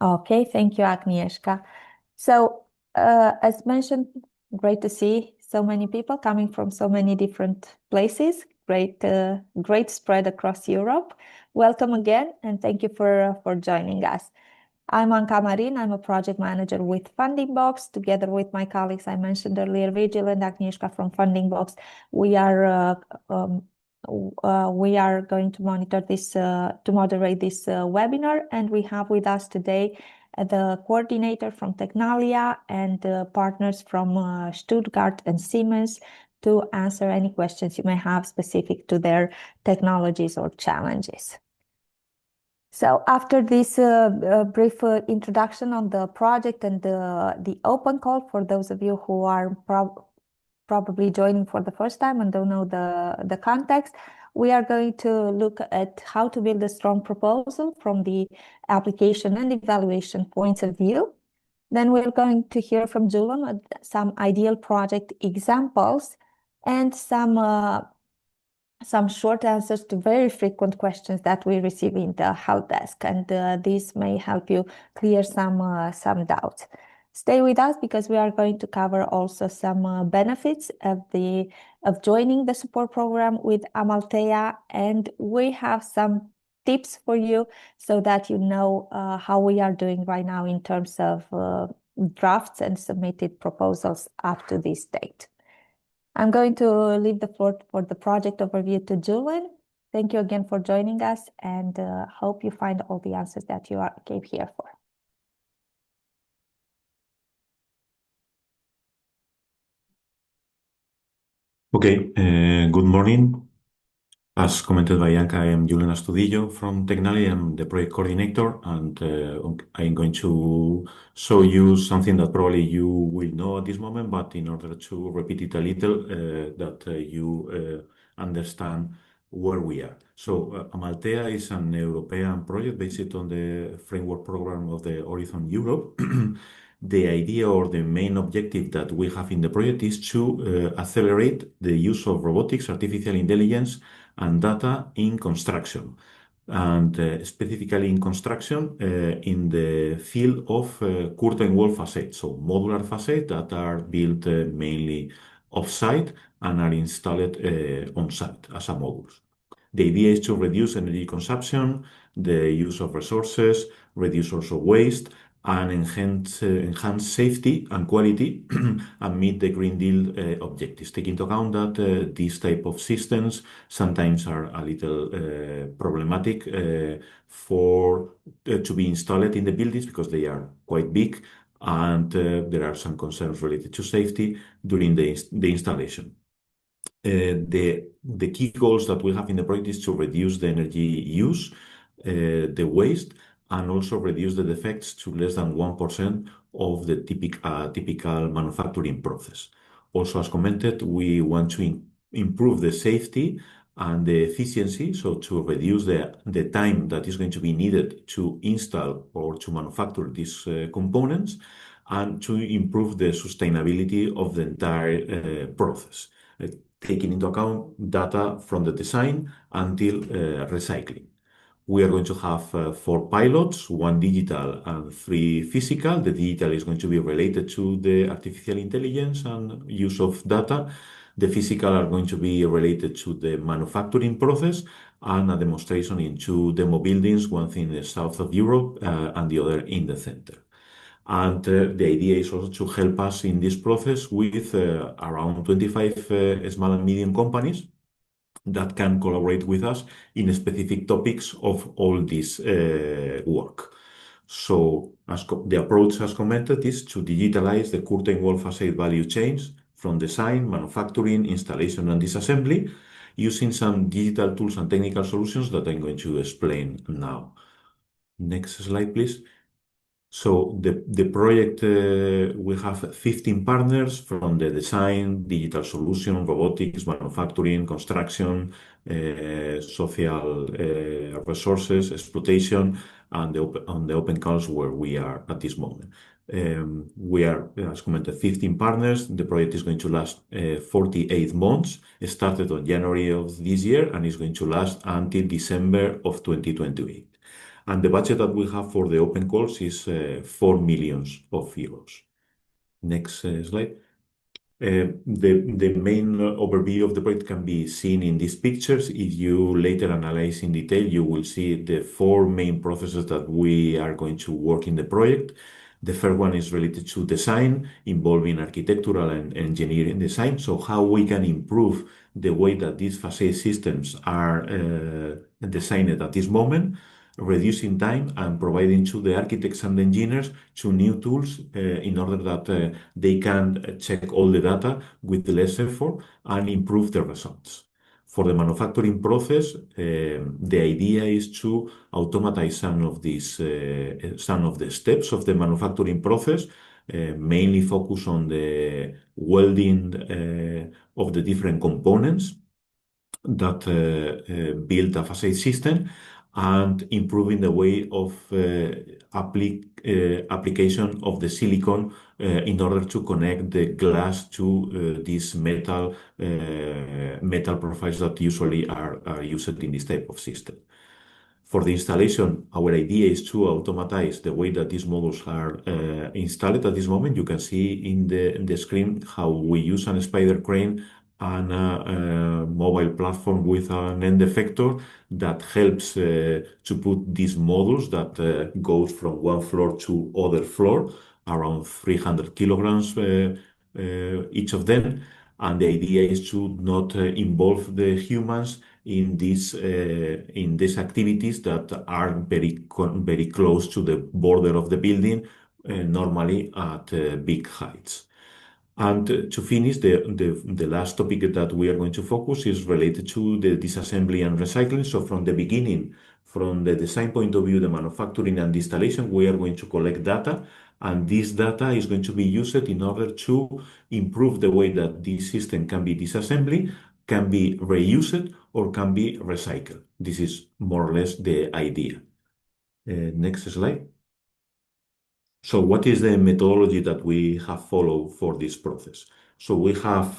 Okay, thank you, Agnieszka. As mentioned, great to see so many people coming from so many different places. Great spread across Europe. Welcome again, and thank you for joining us. I'm Anca Marin. I'm a project manager with Funding Box. Together with my colleagues, I mentioned earlier, Vigil and Agnieszka from Funding Box, we are going to moderate this webinar, and we have with us today the coordinator from Tecnalia and partners from Stuttgart and Siemens to answer any questions you may have specific to their technologies or challenges. So after this brief introduction on the project and the open call, for those of you who are probably joining for the first time and don't know the context, we are going to look at how to build a strong proposal from the application and evaluation points of view. Then we're going to hear from Julian some ideal project examples and some short answers to very frequent questions that we receive in the help desk, and this may help you clear some doubts. Stay with us because we are going to cover also some benefits of joining the support program with AMALTEA, and we have some tips for you so that you know how we are doing right now in terms of drafts and submitted proposals up to this date. I'm going to leave the floor for the project overview to Julian. Thank you again for joining us, and hope you find all the answers that you came here for. Okay, good morning. As commented by Anca, I am Julian Astudillo from Tecnalia. I'm the project coordinator, and I'm going to show you something that probably you will know at this moment, but in order to repeat it a little, that you understand where we are. So AMALTEA is an European project based on the framework program of the Horizon Europe. The idea or the main objective that we have in the project is to accelerate the use of robotics, artificial intelligence, and data in construction, and specifically in construction in the field of curtain wall facades, so modular facades that are built mainly off-site and are installed on-site as a modules. The idea is to reduce energy consumption, the use of resources, reduce also waste, and enhance safety and quality and meet the Green Deal objectives. Take into account that these type of systems sometimes are a little problematic to be installed in the buildings because they are quite big, and there are some concerns related to safety during the installation. The key goals that we have in the project is to reduce the energy use, the waste, and also reduce the defects to less than 1% of the typical manufacturing process. Also, as commented, we want to improve the safety and the efficiency, so to reduce the time that is going to be needed to install or to manufacture these components, and to improve the sustainability of the entire process, taking into account data from the design until recycling. We are going to have 4 pilots, 1 digital and 3 physical. The digital is going to be related to the artificial intelligence and use of data. The physical are going to be related to the manufacturing process, and a demonstration in 2 demo buildings, one in the south of Europe and the other in the center. And the idea is also to help us in this process with around 25 small and medium companies that can collaborate with us in specific topics of all this work. So the approach, as commented, is to digitalize the curtain wall facade value chains from design, manufacturing, installation, and disassembly using some digital tools and technical solutions that I'm going to explain now. Next slide, please. So the project, we have 15 partners from the design, digital solution, robotics, manufacturing, construction, social resources, exploitation, and on the open calls where we are at this moment. We are, as commented, 15 partners. The project is going to last 48 months. It started on January of this year and is going to last until December of 2028. And the budget that we have for the open calls is 4 million euros. Next slide. The main overview of the project can be seen in these pictures. If you later analyze in detail, you will see the four main processes that we are going to work in the project. The first one is related to design, involving architectural and engineering design. So how we can improve the way that these facade systems are designed at this moment, reducing time and providing to the architects and engineers to new tools in order that they can check all the data with less effort and improve the results. For the manufacturing process, the idea is to automatize some of the steps of the manufacturing process, mainly focus on the welding of the different components that build a facade system and improving the way of application of the silicon in order to connect the glass to these metal profiles that usually are used in this type of system. For the installation, our idea is to automatize the way that these modules are installed at this moment. You can see in the screen how we use a spider crane and a mobile platform with an end effector that helps to put these modules that goes from one floor to other floor, around 300 kilograms each of them. And the idea is to not involve the humans in these activities that are very close to the border of the building, normally at big heights. And to finish, the last topic that we are going to focus is related to the disassembly and recycling. So from the beginning, from the design point of view, the manufacturing and installation, we are going to collect data, and this data is going to be used in order to improve the way that this system can be disassembled, can be reused, or can be recycled. This is more or less the idea. Next slide. So what is the methodology that we have followed for this process? So we have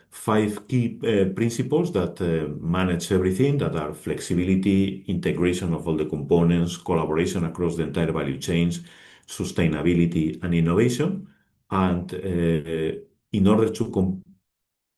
5 key principles that manage everything, that are flexibility, integration of all the components, collaboration across the entire value chains, sustainability, and innovation. And in order to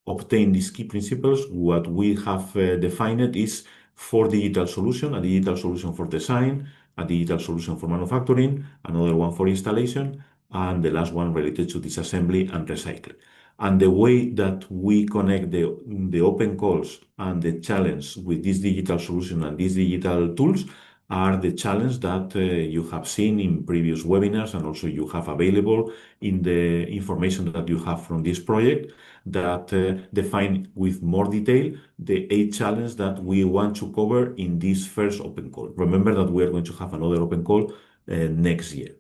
obtain these key principles, what we have defined is 4 digital solutions: a digital solution for design, a digital solution for manufacturing, another one for installation, and the last one related to disassembly and recycling. And the way that we connect the open calls and the challenge with this digital solution and these digital tools are the challenge that you have seen in previous webinars, and also you have available in the information that you have from this project, that define with more detail the 8 challenges that we want to cover in this first open call. Remember that we are going to have another open call next year.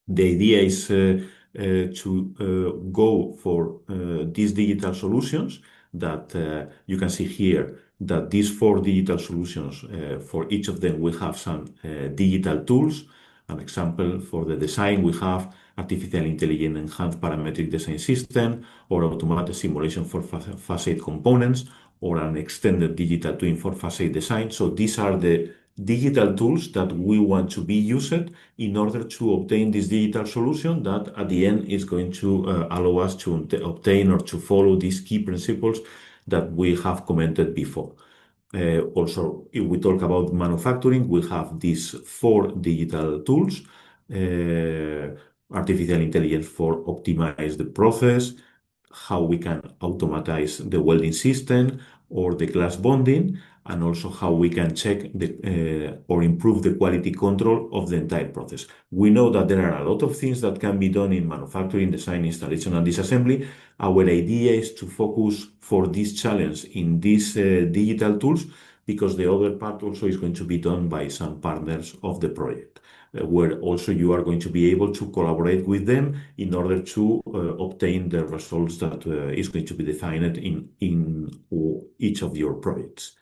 The idea is to go for these digital solutions that you can see here, that these 4 digital solutions, for each of them, we have some digital tools. An example, for the design, we have artificial intelligence enhanced parametric design system, or automated simulation for facade components, or an extended digital twin for facade design. So these are the digital tools that we want to be used in order to obtain this digital solution that at the end is going to allow us to obtain or to follow these key principles that we have commented before. Also, if we talk about manufacturing, we have these 4 digital tools: artificial intelligence for optimize the process, how we can automatize the welding system or the glass bonding, and also how we can check or improve the quality control of the entire process. We know that there are a lot of things that can be done in manufacturing, design, installation, and disassembly. Our idea is to focus for this challenge in these digital tools, because the other part also is going to be done by some partners of the project, where also you are going to be able to collaborate with them in order to obtain the results that is going to be defined in each of your projects.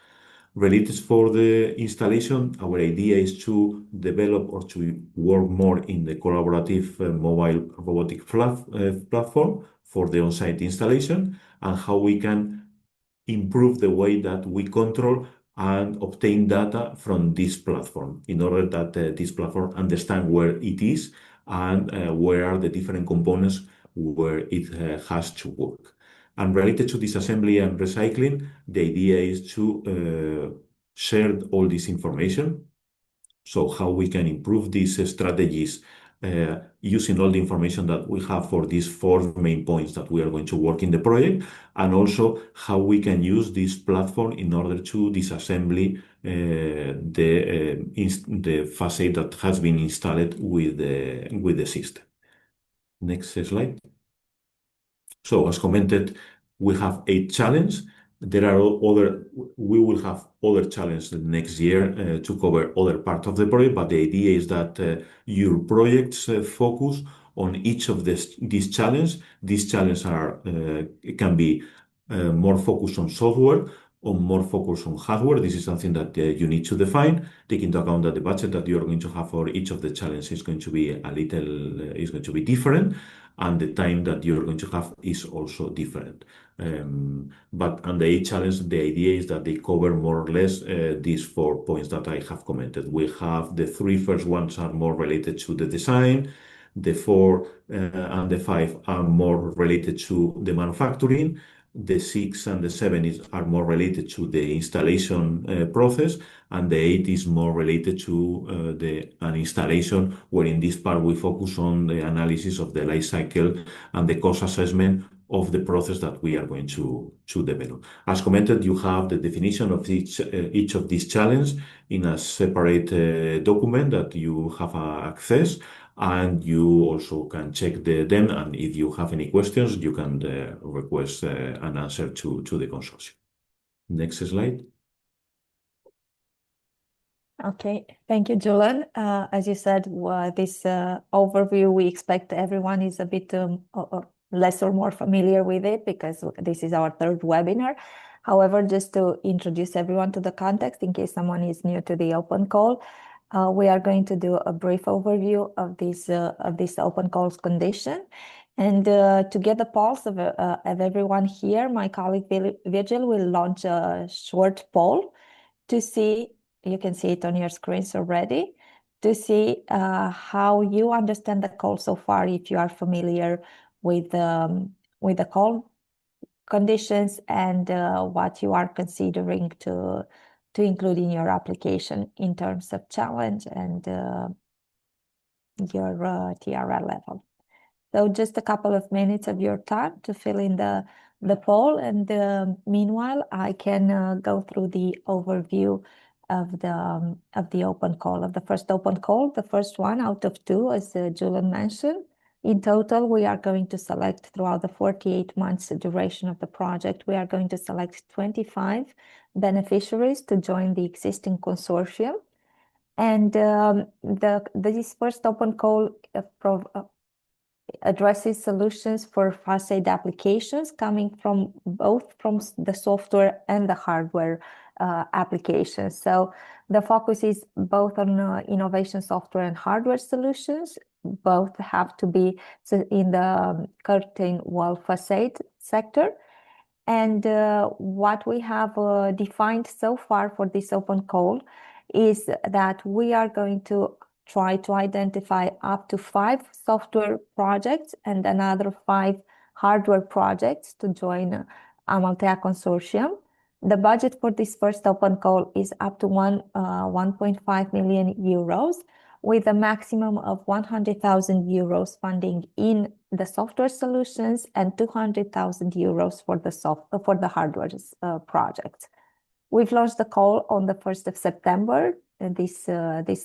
Related for the installation, our idea is to develop or to work more in the collaborative mobile robotic platform for the on-site installation, and how we can improve the way that we control and obtain data from this platform in order that this platform understand where it is and where are the different components where it has to work. And related to disassembly and recycling, the idea is to share all this information. So how we can improve these strategies using all the information that we have for these four main points that we are going to work in the project, and also how we can use this platform in order to disassembly the facade that has been installed with the system. Next slide. So as commented, we have 8 challenges. We will have other challenges next year to cover other parts of the project, but the idea is that your projects focus on each of these challenges. These challenges can be more focused on software or more focused on hardware. This is something that you need to define, take into account that the budget that you are going to have for each of the challenges is going to be different, and the time that you're going to have is also different. But on the 8 challenge, the idea is that they cover more or less these 4 points that I have commented. We have the 3 first ones are more related to the design, the 4 and the 5 are more related to the manufacturing, the 6 and the 7 are more related to the installation process, and the 8 is more related to an installation, where in this part we focus on the analysis of the life cycle and the cost assessment of the process that we are going to develop. As commented, you have the definition of each of these challenges in a separate document that you have access, and you also can check them, and if you have any questions, you can request an answer to the consortium. Next slide. Okay, thank you, Julian. As you said, this overview, we expect everyone is a bit less or more familiar with it, because this is our 3rd webinar. However, just to introduce everyone to the context, in case someone is new to the open call, we are going to do a brief overview of this open calls condition. And to get the pulse of everyone here, my colleague Virgil will launch a short poll to see. You can see it on your screens already, to see how you understand the call so far, if you are familiar with the call conditions, and what you are considering to include in your application in terms of challenge and your TRL level. So just a couple of minutes of your time to fill in the poll, and meanwhile I can go through the overview of the open call, of the first open call, the first one out of 2, as Julian mentioned. In total, we are going to select, throughout the 48 months duration of the project, we are going to select 25 beneficiaries to join the existing consortium. And this first open call addresses solutions for facade applications coming from both the software and the hardware applications. So the focus is both on innovation software and hardware solutions. Both have to be in the curtain wall facade sector. And what we have defined so far for this open call is that we are going to try to identify up to 5 software projects and another 5 hardware projects to join AMALTEA consortium. The budget for this first open call is up to 1.5 million euros, with a maximum of 100,000 euros funding in the software solutions and 200,000 euros for the hardware projects. We've launched the call on the 1st of September this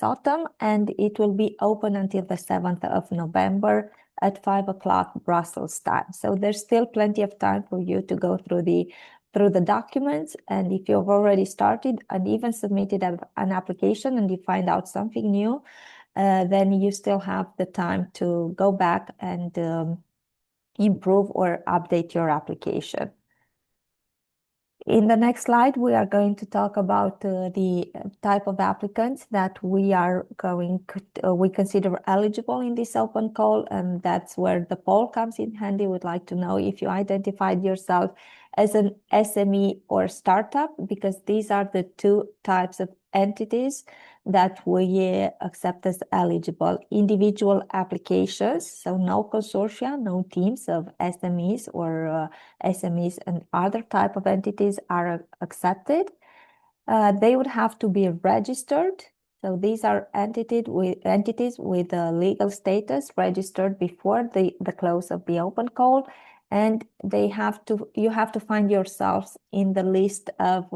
autumn, and it will be open until the 7th of November at 5 o'clock Brussels time. So there's still plenty of time for you to go through the documents, and if you've already started and even submitted an application and you find out something new, then you still have the time to go back and improve or update your application. In the next slide, we are going to talk about the type of applicants that we consider eligible in this open call, and that's where the poll comes in handy. We'd like to know if you identified yourself as an SME or startup, because these are the two types of entities that we accept as eligible. Individual applications, so no consortia, no teams of SMEs or SMEs and other type of entities are accepted. They would have to be registered. So these are entities with a legal status registered before the close of the open call, and you have to find yourselves in the list of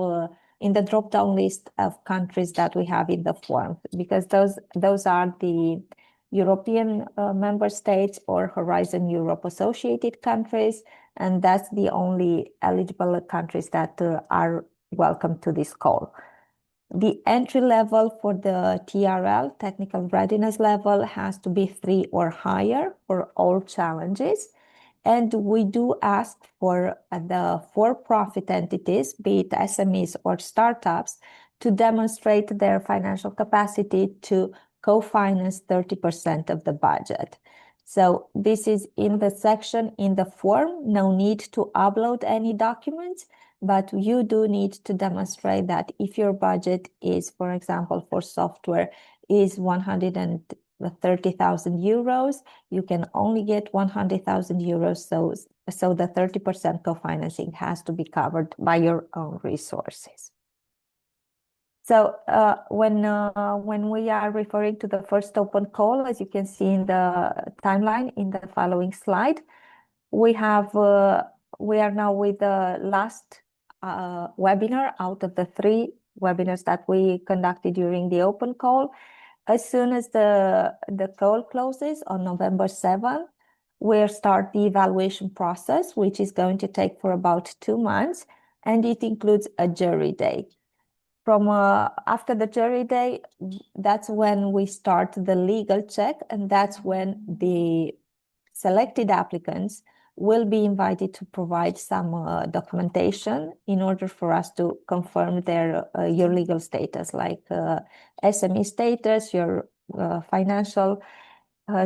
in the drop-down list of countries that we have in the form, because those are the European member states or Horizon Europe associated countries, and that's the only eligible countries that are welcome to this call. The entry level for the TRL, technical readiness level, has to be 3 or higher for all challenges. And we do ask for the for-profit entities, be it SMEs or startups, to demonstrate their financial capacity to co-finance 30% of the budget. So this is in the section in the form, no need to upload any documents, but you do need to demonstrate that if your budget is, for example, for software is 130,000 euros, you can only get 100,000 euros. So the 30% co-financing has to be covered by your own resources. So when we are referring to the first open call, as you can see in the timeline in the following slide, we are now with the last webinar out of the 3 webinars that we conducted during the open call. As soon as the call closes on November 7th, we'll start the evaluation process, which is going to take for about 2 months, and it includes a jury day. From after the jury day, that's when we start the legal check, and that's when the selected applicants will be invited to provide some documentation in order for us to confirm your legal status, like SME status, your financial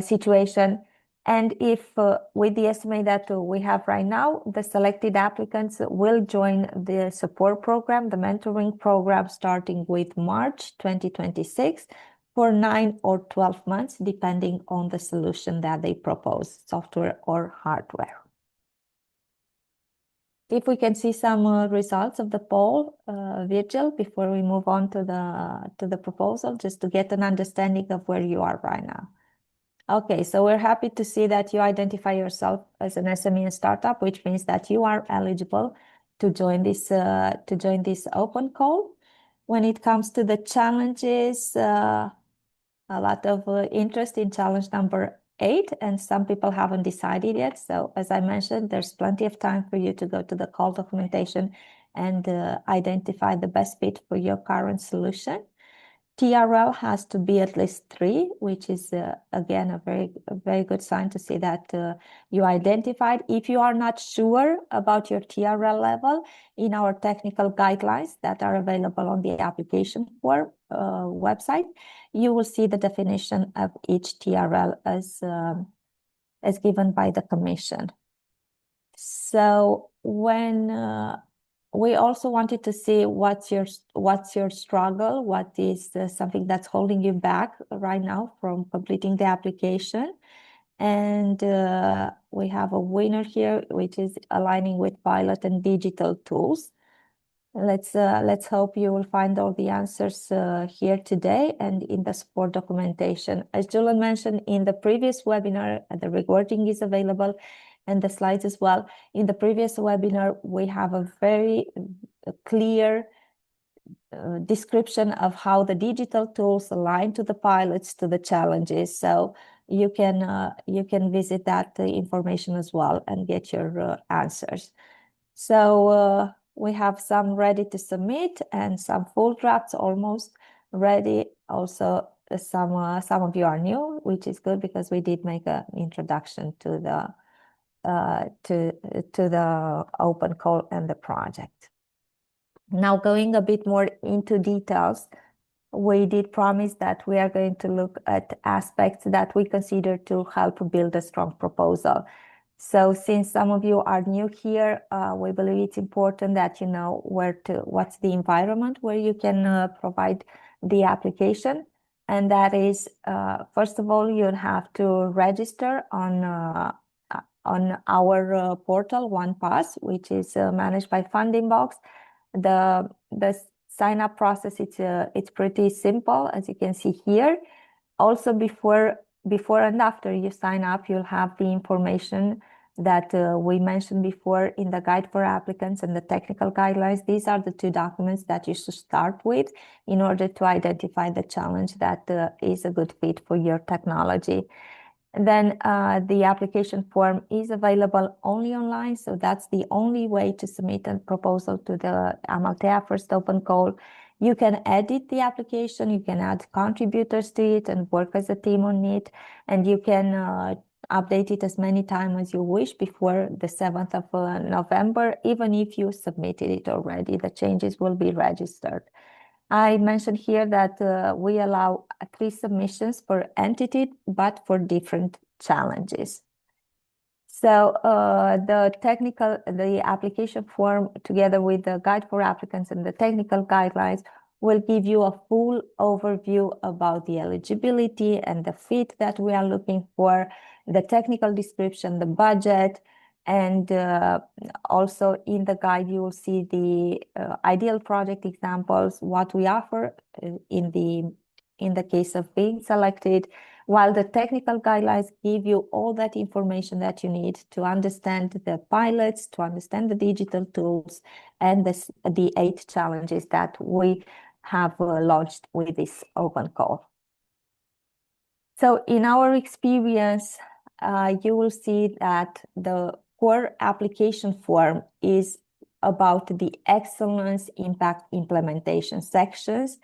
situation. And if with the estimate that we have right now, the selected applicants will join the support program, the mentoring program, starting with March 2026 for 9 or 12 months, depending on the solution that they propose, software or hardware. If we can see some results of the poll, Virgil, before we move on to the proposal, just to get an understanding of where you are right now. Okay, so we're happy to see that you identify yourself as an SME and startup, which means that you are eligible to join this open call. When it comes to the challenges, a lot of interest in challenge number 8, and some people haven't decided yet. So as I mentioned, there's plenty of time for you to go to the call documentation and identify the best fit for your current solution. TRL has to be at least 3, which is again a very good sign to see that you identified. If you are not sure about your TRL level, in our technical guidelines that are available on the application form website, you will see the definition of each TRL as given by the Commission. So when we also wanted to see what's your struggle, what is something that's holding you back right now from completing the application. And we have a winner here, which is aligning with pilot and digital tools. Let's hope you will find all the answers here today and in the support documentation. As Julian mentioned in the previous webinar, the recording is available and the slides as well. In the previous webinar, we have a very clear description of how the digital tools align to the pilots, to the challenges. So you can visit that information as well and get your answers. So we have some ready to submit and some full drafts almost ready. Also, some of you are new, which is good because we did make an introduction to the open call and the project. Now, going a bit more into details, we did promise that we are going to look at aspects that we consider to help build a strong proposal. So since some of you are new here, we believe it's important that you know what's the environment where you can provide the application. And that is, first of all, you'll have to register on our portal, OnePass, which is managed by Fundingbox. The sign up process, it's pretty simple, as you can see here. Also, before and after you sign up, you'll have the information that we mentioned before in the guide for applicants and the technical guidelines. These are the two documents that you should start with in order to identify the challenge that is a good fit for your technology. And then the application form is available only online, so that's the only way to submit a proposal to the AMALTEA first open call. You can edit the application, you can add contributors to it and work as a team on it, and you can update it as many times as you wish before the 7th of November. Even if you submitted it already, the changes will be registered. I mentioned here that we allow 3 submissions per entity, but for different challenges. So the application form, together with the guide for applicants and the technical guidelines, will give you a full overview about the eligibility and the fit that we are looking for, the technical description, the budget, and also in the guide, you will see the ideal project examples, what we offer in the case of being selected, while the technical guidelines give you all that information that you need to understand the pilots, to understand the digital tools, and the 8 challenges that we have launched with this open call. So in our experience, you will see that the core application form is about the excellence, impact, implementation sections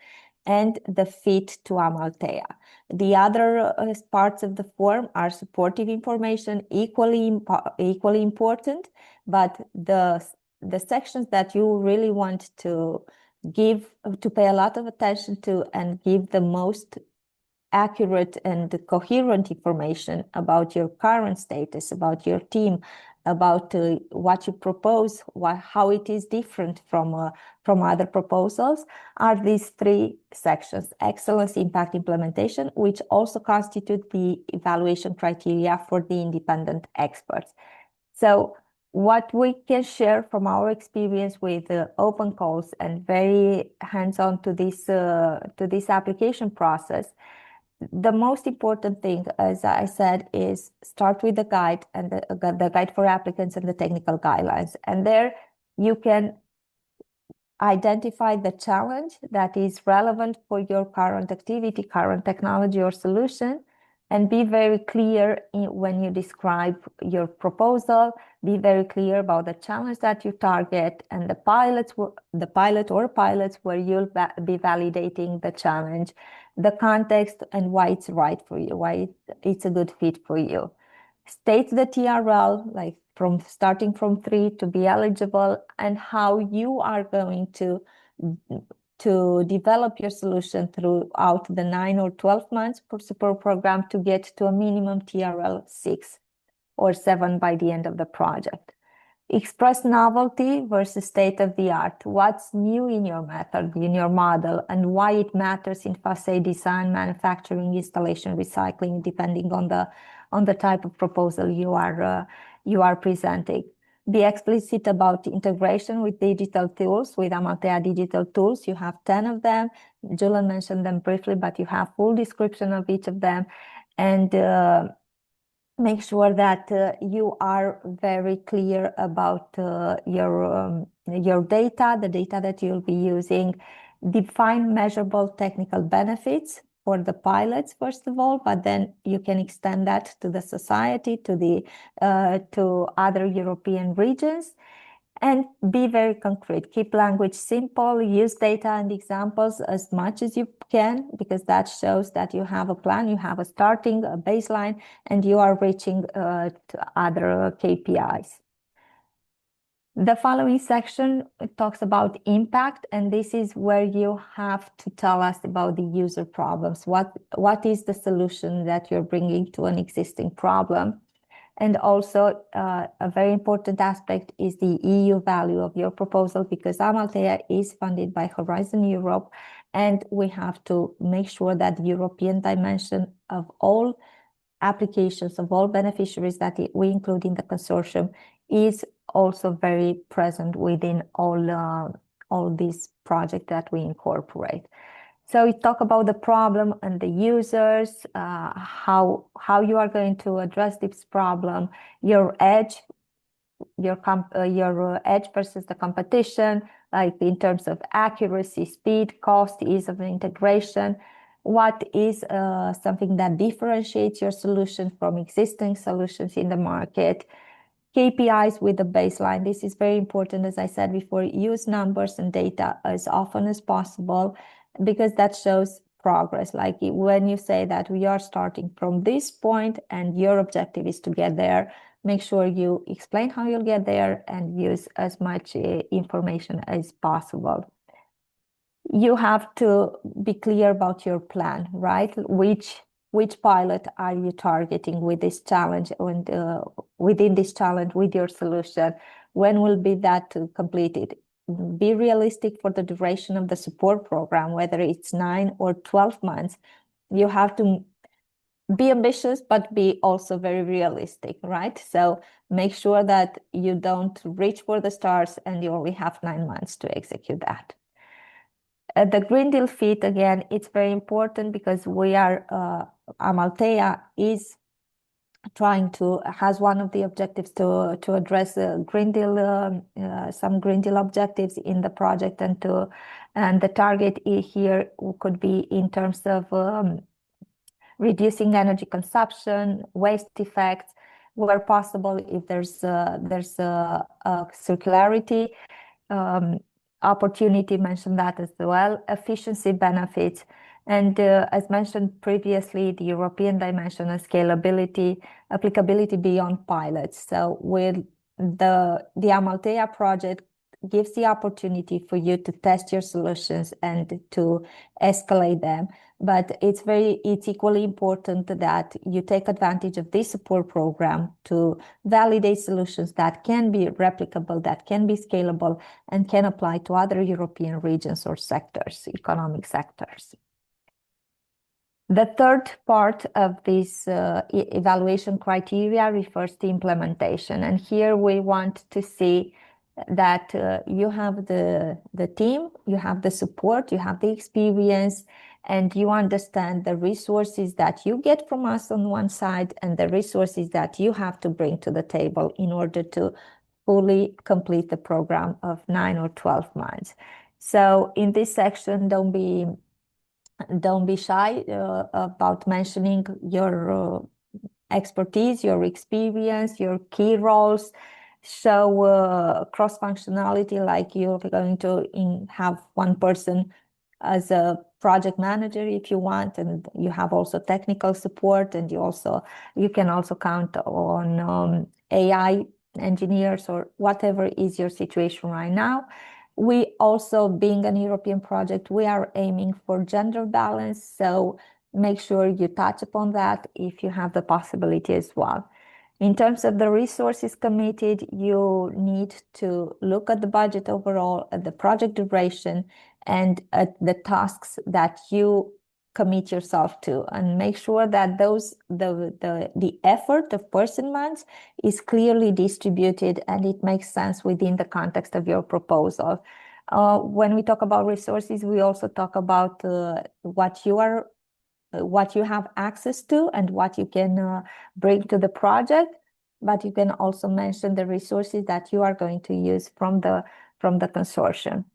and the fit to AMALTEA. The other parts of the form are supportive information, equally important, but the sections that you really want to pay a lot of attention to and give the most accurate and coherent information about your current status, about your team, about what you propose, how it is different from other proposals, are these 3 sections: excellence, impact, implementation, which also constitute the evaluation criteria for the independent experts. So what we can share from our experience with open calls and very hands-on to this application process, the most important thing, as I said, is start with the guide and the guide for applicants and the technical guidelines. And there you can identify the challenge that is relevant for your current activity, current technology or solution, and be very clear when you describe your proposal. Be very clear about the challenge that you target and the pilot or pilots where you'll be validating the challenge, the context, and why it's right for you, why it's a good fit for you. State the TRL, like starting from 3 to be eligible, and how you are going to develop your solution throughout the 9 or 12 months for support program to get to a minimum TRL 6 or 7 by the end of the project. Express novelty versus state of the art. What's new in your method, in your model, and why it matters in facade design, manufacturing, installation, recycling, depending on the type of proposal you are presenting. Be explicit about integration with digital tools, with AMALTEA digital tools. You have 10 of them. Julian mentioned them briefly, but you have full description of each of them. And make sure that you are very clear about your data, the data that you'll be using. Define measurable technical benefits for the pilots, first of all, but then you can extend that to the society, to other European regions. And be very concrete. Keep language simple. Use data and examples as much as you can, because that shows that you have a plan, you have a baseline, and you are reaching to other KPIs. The following section talks about impact, and this is where you have to tell us about the user problems. What is the solution that you're bringing to an existing problem? And also, a very important aspect is the EU value of your proposal, because AMALTEA is funded by Horizon Europe, and we have to make sure that the European dimension of all applications, of all beneficiaries that we include in the consortium, is also very present within all these projects that we incorporate. So we talk about the problem and the users, how you are going to address this problem, your edge versus the competition, like in terms of accuracy, speed, cost, ease of integration. What is something that differentiates your solution from existing solutions in the market? KPIs with the baseline. This is very important. As I said before, use numbers and data as often as possible, because that shows progress. Like when you say that we are starting from this point and your objective is to get there, make sure you explain how you'll get there and use as much information as possible. You have to be clear about your plan, right? Which pilot are you targeting with this challenge, and within this challenge with your solution? When will be that completed? Be realistic for the duration of the support program, whether it's 9 or 12 months. You have to be ambitious, but be also very realistic, right? So make sure that you don't reach for the stars and you only have 9 months to execute that. The Green Deal fit, again, it's very important because we are, AMALTEA is has one of the objectives to address Green Deal, some Green Deal objectives in the project, and the target here could be in terms of reducing energy consumption, waste effects, where possible, if there's a circularity opportunity, mention that as well, efficiency benefits, and as mentioned previously, the European dimension of scalability, applicability beyond pilots. So with the AMALTEA project gives the opportunity for you to test your solutions and to escalate them. But it's equally important that you take advantage of this support program to validate solutions that can be replicable, that can be scalable, and can apply to other European regions or sectors, economic sectors. The third part of this evaluation criteria refers to implementation. And here we want to see that you have the team, you have the support, you have the experience, and you understand the resources that you get from us on one side and the resources that you have to bring to the table in order to fully complete the program of 9 or 12 months. So in this section, don't be shy about mentioning your expertise, your experience, your key roles. So cross-functionality, like you're going to have one person as a project manager if you want, and you have also technical support, and you can also count on AI engineers or whatever is your situation right now. We also, being an European project, we are aiming for gender balance, so make sure you touch upon that if you have the possibility as well. In terms of the resources committed, you need to look at the budget overall, at the project duration, and at the tasks that you commit yourself to, and make sure that the effort of person months is clearly distributed and it makes sense within the context of your proposal. When we talk about resources, we also talk about what you have access to and what you can bring to the project, but you can also mention the resources that you are going to use from the consortium.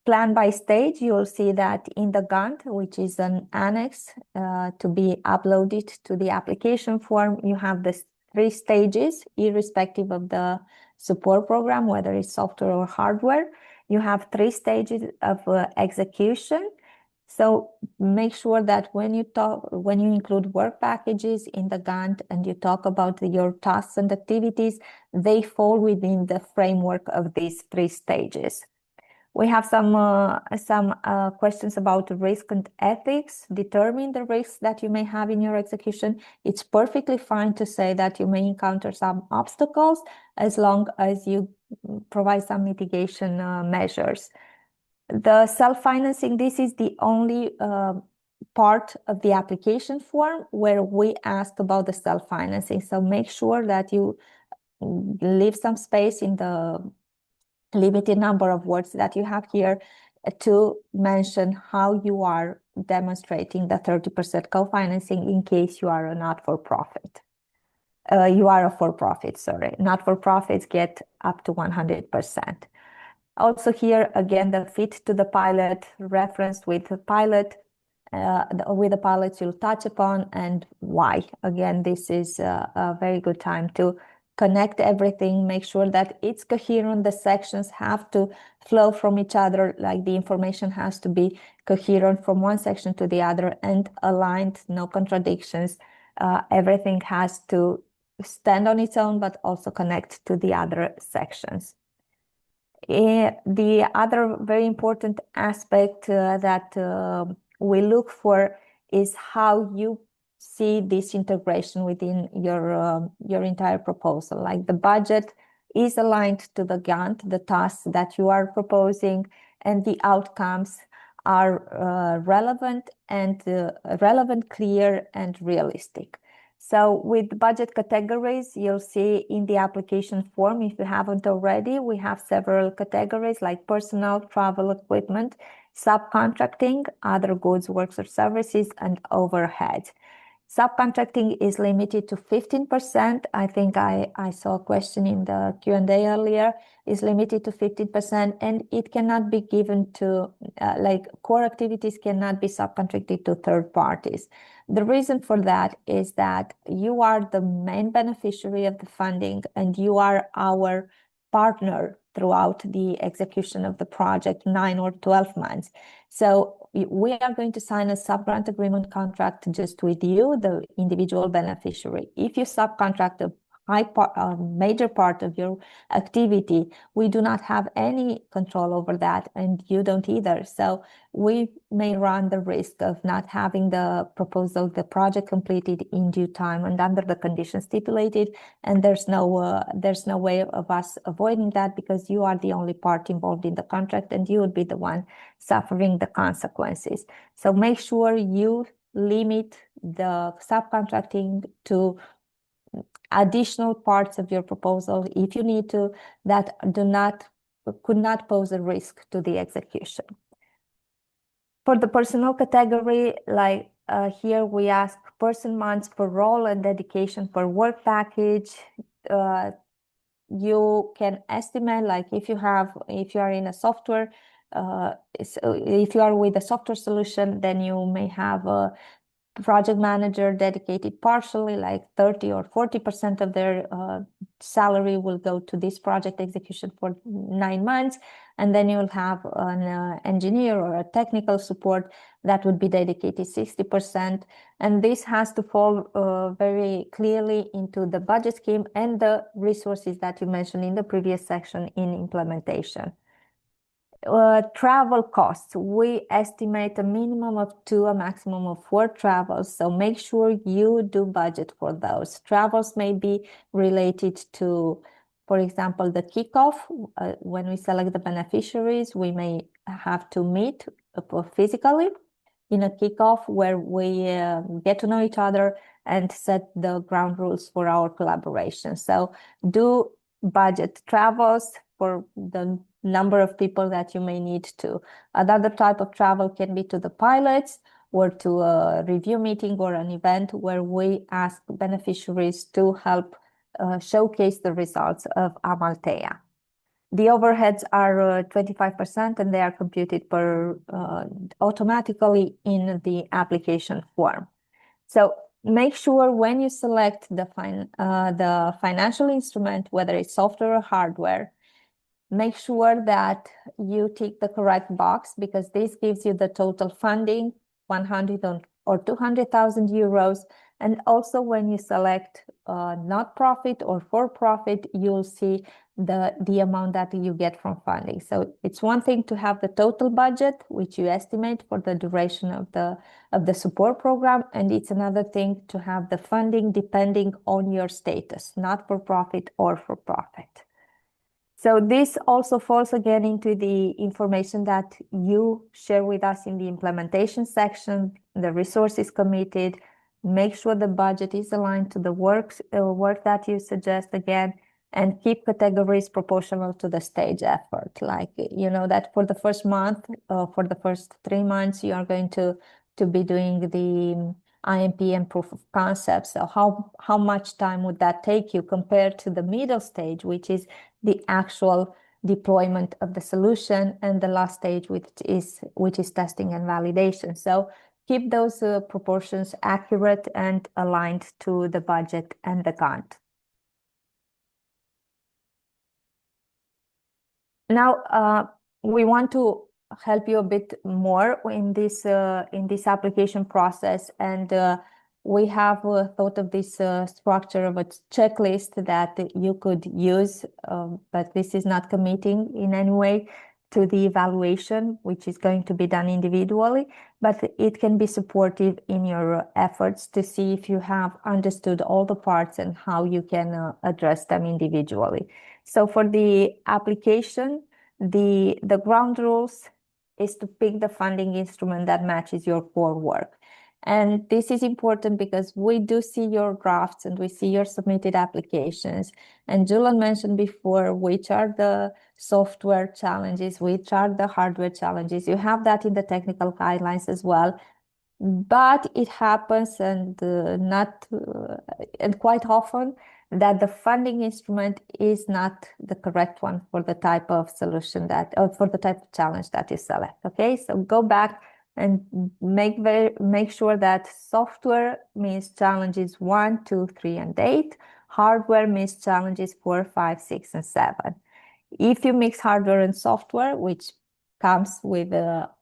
Plan by stage, you will see that in the Gantt, which is an annex to be uploaded to the application form, you have the 3 stages, irrespective of the support program, whether it's software or hardware. You have 3 stages of execution. So make sure that when you include work packages in the Gantt and you talk about your tasks and activities, they fall within the framework of these 3 stages. We have some questions about risk and ethics. Determine the risks that you may have in your execution. It's perfectly fine to say that you may encounter some obstacles as long as you provide some mitigation measures. The self-financing, this is the only part of the application form where we ask about the self-financing. So make sure that you leave some space in the limited number of words that you have here to mention how you are demonstrating the 30% co-financing in case you are a not-for-profit. You are a for-profit, sorry. Not-for-profits get up to 100%. Also here, again, the fit to the pilot reference with the pilot, with the pilots you'll touch upon and why. Again, this is a very good time to connect everything, make sure that it's coherent. The sections have to flow from each other, like the information has to be coherent from one section to the other and aligned, no contradictions. Everything has to stand on its own, but also connect to the other sections. The other very important aspect that we look for is how you see this integration within your entire proposal. Like the budget is aligned to the Gantt, the tasks that you are proposing, and the outcomes are relevant, clear, and realistic. So with budget categories, you'll see in the application form, if you haven't already, we have several categories like personnel, travel, equipment, subcontracting, other goods, works, or services, and overhead. Subcontracting is limited to 15%. I think I saw a question in the Q&A earlier, is limited to 15%, and it cannot be given to, like core activities cannot be subcontracted to third parties. The reason for that is that you are the main beneficiary of the funding and you are our partner throughout the execution of the project, 9 or 12 months. So we are going to sign a subgrant agreement contract just with you, the individual beneficiary. If you subcontract a major part of your activity, we do not have any control over that, and you don't either. So we may run the risk of not having the project completed in due time and under the conditions stipulated. And there's no way of us avoiding that, because you are the only part involved in the contract and you would be the one suffering the consequences. So make sure you limit the subcontracting to additional parts of your proposal if you need to, that could not pose a risk to the execution. For the personnel category, like here we ask person months per role and dedication per work package. You can estimate, like if you are in a software, if you are with a software solution, then you may have a project manager dedicated partially, like 30 or 40% of their salary will go to this project execution for 9 months. And then you'll have an engineer or a technical support that would be dedicated 60%. And this has to fall very clearly into the budget scheme and the resources that you mentioned in the previous section in implementation. Travel costs, we estimate a minimum of 2, a maximum of 4 travels. So make sure you do budget for those. Travels may be related to, for example, the kickoff. When we select the beneficiaries, we may have to meet physically in a kickoff where we get to know each other and set the ground rules for our collaboration. So do budget travels for the number of people that you may need to. Another type of travel can be to the pilots or to a review meeting or an event where we ask beneficiaries to help showcase the results of AMALTEA. The overheads are 25% and they are computed automatically in the application form. So make sure when you select the financial instrument, whether it's software or hardware, make sure that you tick the correct box, because this gives you the total funding, 100 or 200,000 euros. And also when you select not profit or for profit, you'll see the amount that you get from funding. So it's one thing to have the total budget, which you estimate for the duration of the support program, and it's another thing to have the funding depending on your status, not for profit or for profit. So this also falls again into the information that you share with us in the implementation section, the resources committed. Make sure the budget is aligned to the work that you suggest again, and keep categories proportional to the stage effort. Like, you know, that for the first month, for the first 3 months, you are going to be doing the IMP and proof of concept. So how much time would that take you compared to the middle stage, which is the actual deployment of the solution, and the last stage, which is testing and validation. So keep those proportions accurate and aligned to the budget and the Gantt. Now, we want to help you a bit more in this application process, and we have thought of this structure of a checklist that you could use, but this is not committing in any way to the evaluation, which is going to be done individually, but it can be supportive in your efforts to see if you have understood all the parts and how you can address them individually. So for the application, the ground rules is to pick the funding instrument that matches your core work. And this is important because we do see your drafts and we see your submitted applications. And Julian mentioned before, which are the software challenges, which are the hardware challenges. You have that in the technical guidelines as well. But it happens, and quite often, that the funding instrument is not the correct one for the type of solution or for the type of challenge that you select. Okay, so go back and make sure that software means challenges 1, 2, 3, and 8. Hardware means challenges 4, 5, 6, and 7. If you mix hardware and software, which comes with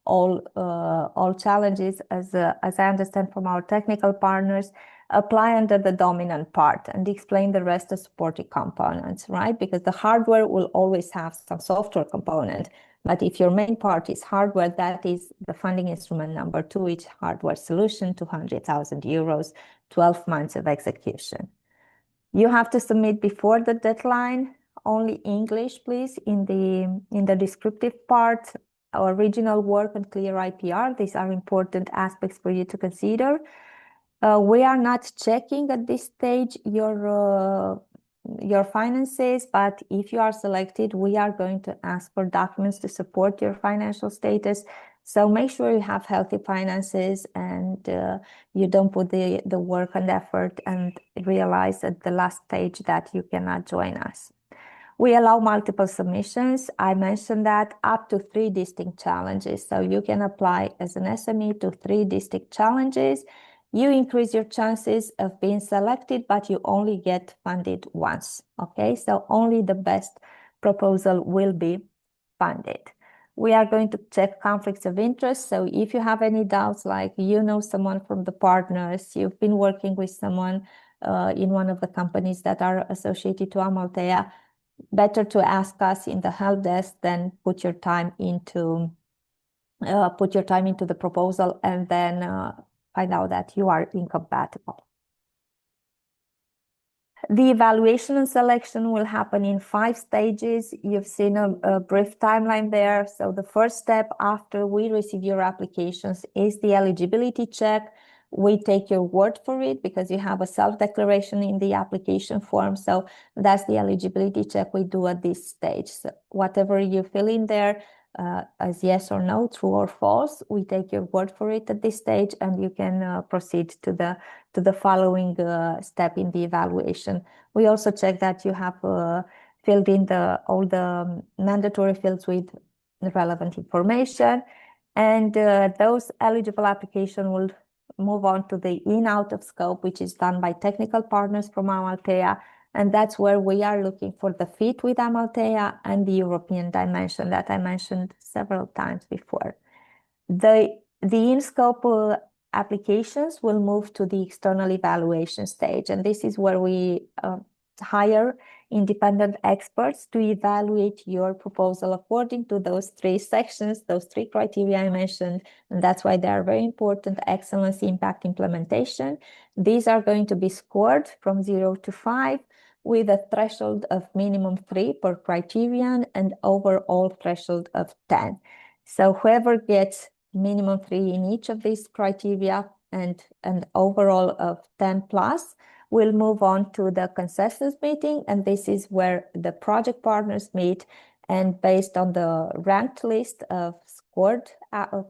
all challenges, as I understand from our technical partners, apply under the dominant part and explain the rest of supporting components, right? Because the hardware will always have some software component. But if your main part is hardware, that is the funding instrument number 2, each hardware solution, 200,000 euros, 12 months of execution. You have to submit before the deadline, only English, please, in the descriptive part, original work and clear IPR. These are important aspects for you to consider. We are not checking at this stage your finances, but if you are selected, we are going to ask for documents to support your financial status. So make sure you have healthy finances and you don't put the work and effort and realize at the last stage that you cannot join us. We allow multiple submissions. I mentioned that up to 3 distinct challenges. So you can apply as an SME to 3 distinct challenges. You increase your chances of being selected, but you only get funded once. Okay, so only the best proposal will be funded. We are going to check conflicts of interest. So if you have any doubts, like you know someone from the partners, you've been working with someone in one of the companies that are associated to AMALTEA, better to ask us in the help desk than put your time into the proposal and then find out that you are incompatible. The evaluation and selection will happen in 5 stages. You've seen a brief timeline there. So the first step after we receive your applications is the eligibility check. We take your word for it because you have a self-declaration in the application form. So that's the eligibility check we do at this stage. So whatever you fill in there, as yes or no, true or false, we take your word for it at this stage, and you can proceed to the following step in the evaluation. We also check that you have filled in all the mandatory fields with the relevant information, and those eligible application will move on to the in-out of scope, which is done by technical partners from AMALTEA, And that's where we are looking for the fit with AMALTEA and the European dimension that I mentioned several times before. The in-scope applications will move to the external evaluation stage, and this is where we hire independent experts to evaluate your proposal according to those three sections, those three criteria I mentioned, and that's why they are very important: excellence, impact, implementation. These are going to be scored from 0 to 5 with a threshold of minimum 3 per criterion and overall threshold of 10. So whoever gets minimum 3 in each of these criteria and an overall of 10 plus will move on to the consensus meeting, and this is where the project partners meet, and based on the ranked list of scored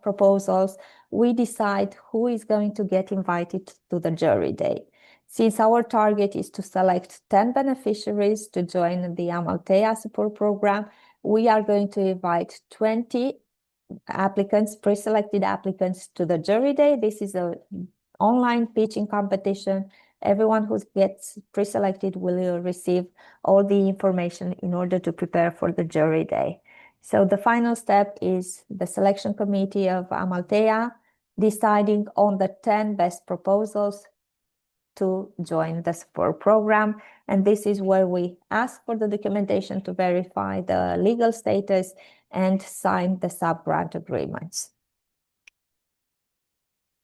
proposals, we decide who is going to get invited to the jury day. Since our target is to select 10 beneficiaries to join the AMALTEA support program, we are going to invite 20 applicants, pre-selected applicants, to the jury day. This is an online pitching competition. Everyone who gets pre-selected will receive all the information in order to prepare for the jury day. So the final step is the selection committee of AMALTEA deciding on the 10 best proposals to join the support program. And this is where we ask for the documentation to verify the legal status and sign the sub-grant agreements.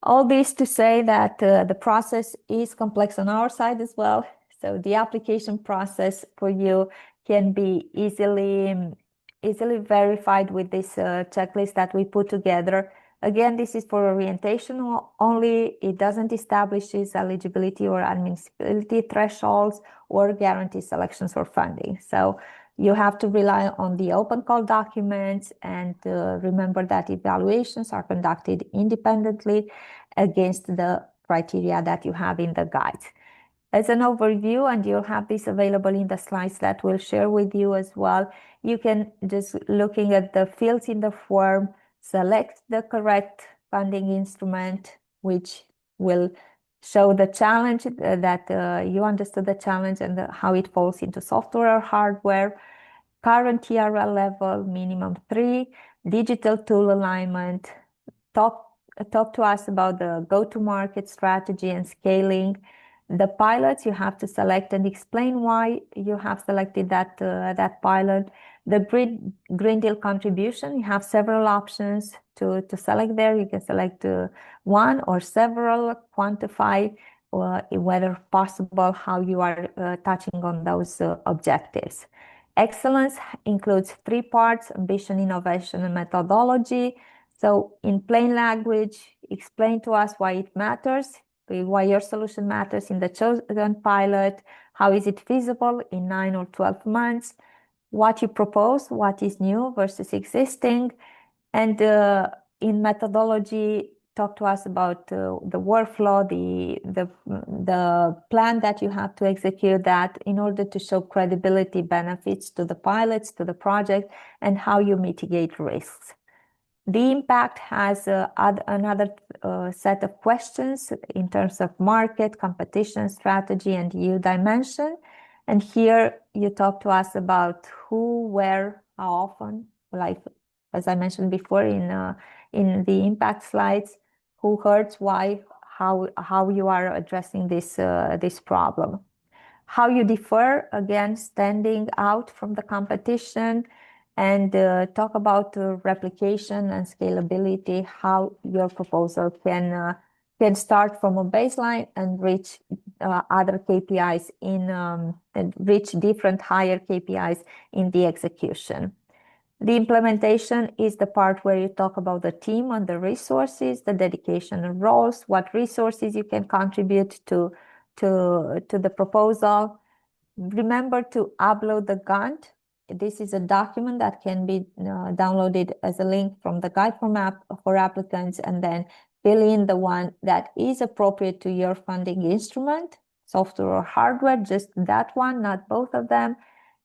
All this to say that the process is complex on our side as well. So the application process for you can be easily verified with this checklist that we put together. Again, this is for orientation only. It doesn't establish its eligibility or admissibility thresholds or guarantee selections for funding. So you have to rely on the open call documents, and remember that evaluations are conducted independently against the criteria that you have in the guide. As an overview, and you'll have this available in the slides that we'll share with you as well, you can just, looking at the fields in the form, select the correct funding instrument, which will show the challenge that you understood the challenge and how it falls into software or hardware, current TRL level, minimum 3, digital tool alignment, talk to us about the go-to-market strategy and scaling. The pilots, you have to select and explain why you have selected that pilot. The Green Deal contribution, you have several options to select there. You can select one or several, quantify whether possible how you are touching on those objectives. Excellence includes 3 parts: ambition, innovation, and methodology. So in plain language, explain to us why it matters, why your solution matters in the chosen pilot, how is it feasible in 9 or 12 months, what you propose, what is new versus existing, and in methodology, talk to us about the workflow, the plan that you have to execute that in order to show credibility benefits to the pilots, to the project, and how you mitigate risks. The impact has another set of questions in terms of market, competition, strategy, and EU dimension. And here you talk to us about who, where, how often, like as I mentioned before in the impact slides, who hurts, why, how you are addressing this problem. How you differ, again, standing out from the competition, and talk about replication and scalability, how your proposal can start from a baseline and reach other KPIs and reach different higher KPIs in the execution. The implementation is the part where you talk about the team and the resources, the dedication and roles, what resources you can contribute to the proposal. Remember to upload the Gantt. This is a document that can be downloaded as a link from the guide for applicants, and then fill in the one that is appropriate to your funding instrument, software or hardware, just that one, not both of them,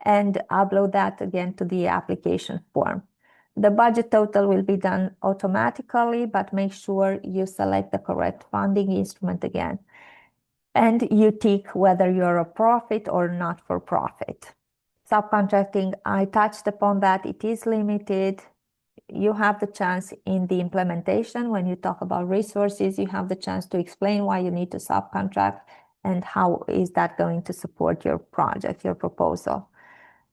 and upload that again to the application form. The budget total will be done automatically, but make sure you select the correct funding instrument again. And you tick whether you're a profit or not for profit. Subcontracting, I touched upon that. It is limited. You have the chance in the implementation, when you talk about resources, you have the chance to explain why you need to subcontract and how is that going to support your project, your proposal.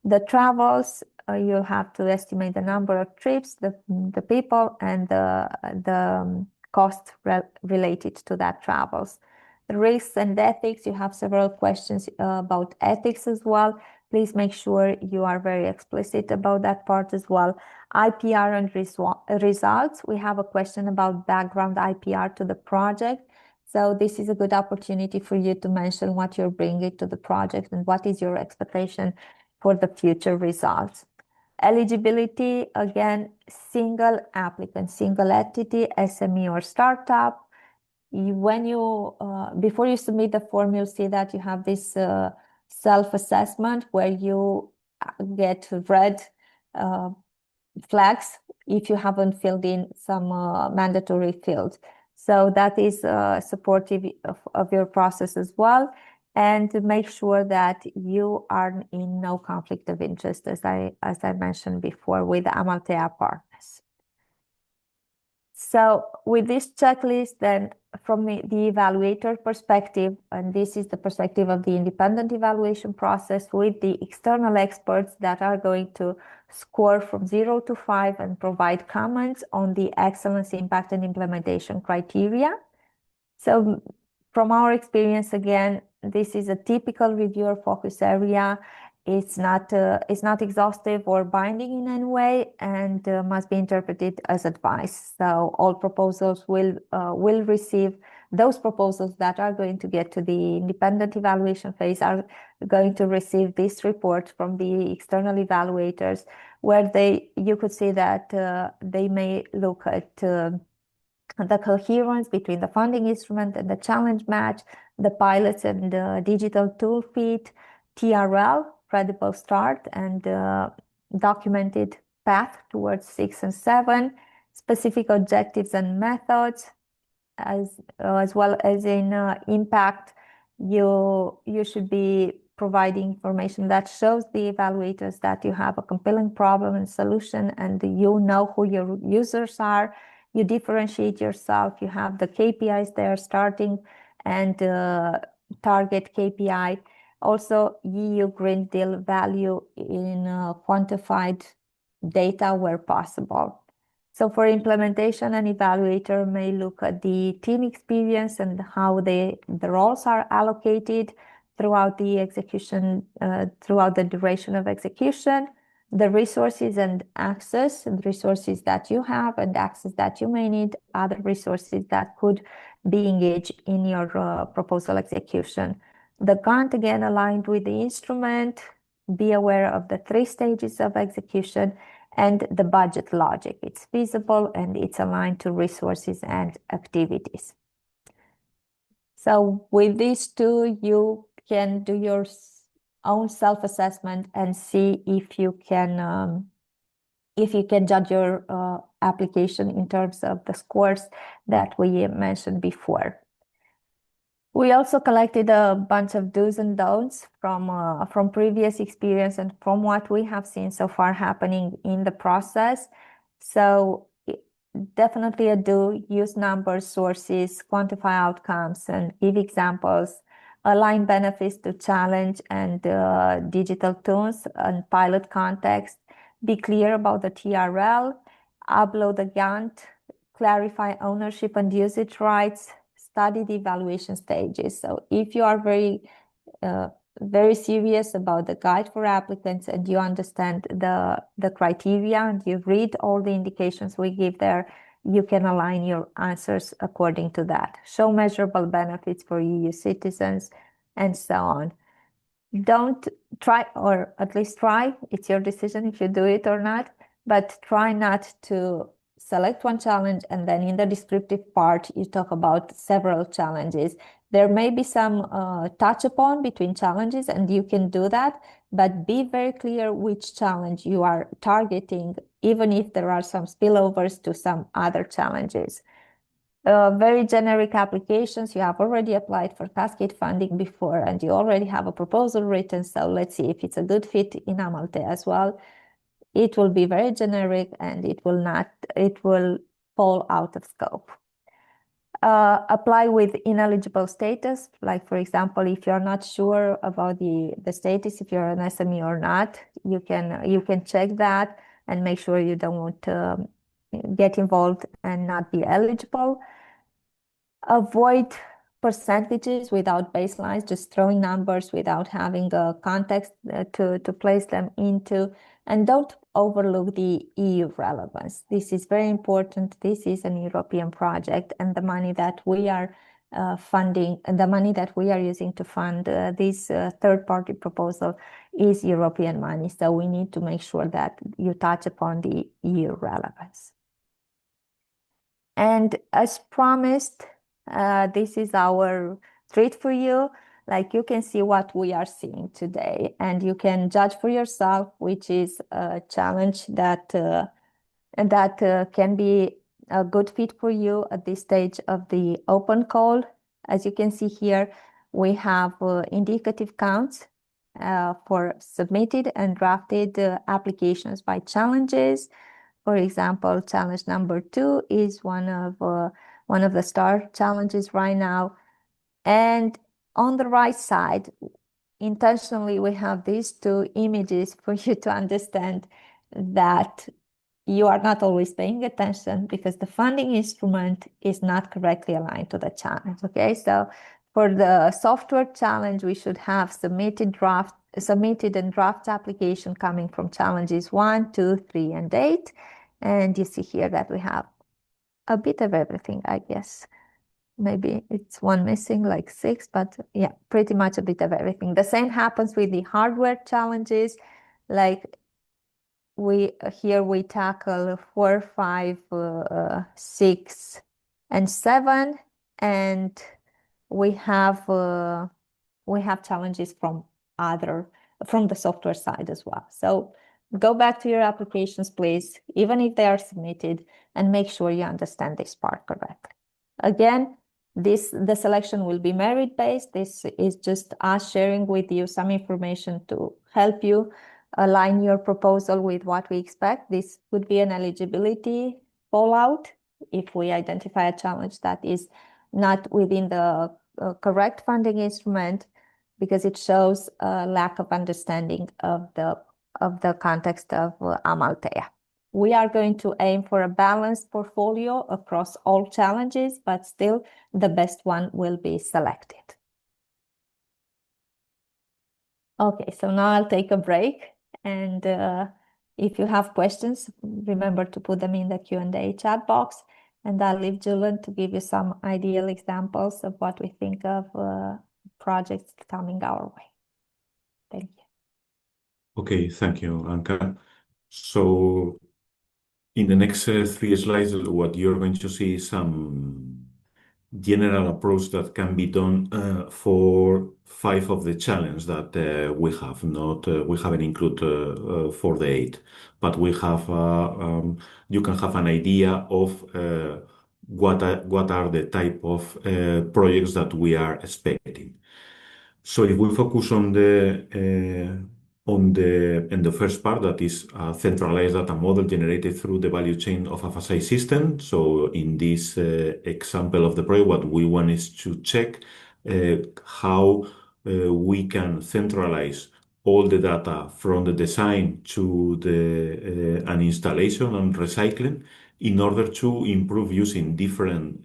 The travels, you have to estimate the number of trips, the people, and the cost related to that travels. The risks and ethics, you have several questions about ethics as well. Please make sure you are very explicit about that part as well. IPR and results, we have a question about background IPR to the project. So this is a good opportunity for you to mention what you're bringing to the project and what is your expectation for the future results. Eligibility, again, single applicant, single entity, SME or startup. Before you submit the form, you'll see that you have this self-assessment where you get red flags if you haven't filled in some mandatory fields. So that is supportive of your process as well. And to make sure that you are in no conflict of interest, as I mentioned before, with AMALTEA partners. So with this checklist, then from the evaluator perspective, and this is the perspective of the independent evaluation process with the external experts that are going to score from 0 to 5 and provide comments on the excellence, impact, and implementation criteria. So from our experience, again, this is a typical reviewer focus area. It's not exhaustive or binding in any way, and must be interpreted as advice. So all proposals will receive, those proposals that are going to get to the independent evaluation phase are going to receive this report from the external evaluators, where you could see that they may look at the coherence between the funding instrument and the challenge match, the pilots and the digital tool fit, TRL, credible start, and documented path towards 6 and 7, specific objectives and methods, as well as in impact. You should be providing information that shows the evaluators that you have a compelling problem and solution, and you know who your users are. You differentiate yourself. You have the KPIs there, starting and target KPI. Also, EU Green Deal value in quantified data where possible. So for implementation, an evaluator may look at the team experience and how the roles are allocated throughout the execution, throughout the duration of execution, the resources and access, and resources that you have and access that you may need, other resources that could be engaged in your proposal execution. The grant, again, aligned with the instrument. Be aware of the 3 stages of execution and the budget logic. It's feasible and it's aligned to resources and activities. So with these 2, you can do your own self-assessment and see if you can judge your application in terms of the scores that we mentioned before. We also collected a bunch of do's and don'ts from previous experience and from what we have seen so far happening in the process. So definitely a do, use numbers, sources, quantify outcomes, and give examples, align benefits to challenge and digital tools and pilot context, be clear about the TRL, upload the Gantt, clarify ownership and usage rights, study the evaluation stages. So if you are very serious about the guide for applicants and you understand the criteria and you read all the indications we give there, you can align your answers according to that. Show measurable benefits for EU citizens and so on. Don't try, or at least try, it's your decision if you do it or not, but try not to select one challenge and then in the descriptive part you talk about several challenges. There may be some touch upon between challenges and you can do that, but be very clear which challenge you are targeting, even if there are some spillovers to some other challenges. very generic applications. You have already applied for Cascade funding before and you already have a proposal written. So let's see if it's a good fit in AMALTEA as well. It will be very generic and it will fall out of scope. Apply with ineligible status, like for example, if you're not sure about the status, if you're an SME or not, you can check that and make sure you don't get involved and not be eligible. Avoid percentages without baselines, just throwing numbers without having a context to place them into. And don't overlook the EU relevance. This is very important. This is an European project, and the money that we are funding, and the money that we are using to fund this third-party proposal is European money. So we need to make sure that you touch upon the EU relevance. And as promised, this is our treat for you. Like you can see what we are seeing today, and you can judge for yourself, which is a challenge that can be a good fit for you at this stage of the open call. As you can see here, we have indicative counts for submitted and drafted applications by challenges. For example, challenge number 2 is one of the star challenges right now. And on the right side, intentionally, we have these 2 images for you to understand that you are not always paying attention because the funding instrument is not correctly aligned to the challenge. Okay, so for the software challenge, we should have submitted and draft application coming from challenges 1, 2, 3, and 8. And you see here that we have a bit of everything, I guess. Maybe it's one missing, like 6, but yeah, pretty much a bit of everything. The same happens with the hardware challenges. Like here we tackle 4, 5, 6, and 7, and we have challenges from the software side as well. So go back to your applications, please, even if they are submitted, and make sure you understand this part correctly. Again, the selection will be merit-based. This is just us sharing with you some information to help you align your proposal with what we expect. This would be an eligibility fallout if we identify a challenge that is not within the correct funding instrument, because it shows a lack of understanding of the context of AMALTEA. We are going to aim for a balanced portfolio across all challenges, but still the best one will be selected. Okay, so now I'll take a break, and if you have questions, remember to put them in the Q&A chat box, and I'll leave Julian to give you some ideal examples of what we think of projects coming our way. Thank you. Okay, thank you, Anka. So in the next 3 slides, what you're going to see is some general approach that can be done for 5 of the challenges that we have. Not we haven't included for the 8, but we have. You can have an idea of what are the type of projects that we are expecting. So if we focus on the first part, that is a centralized data model generated through the value chain of a facade system. So in this example of the project, what we want is to check how we can centralize all the data from the design to the an installation and recycling in order to improve using different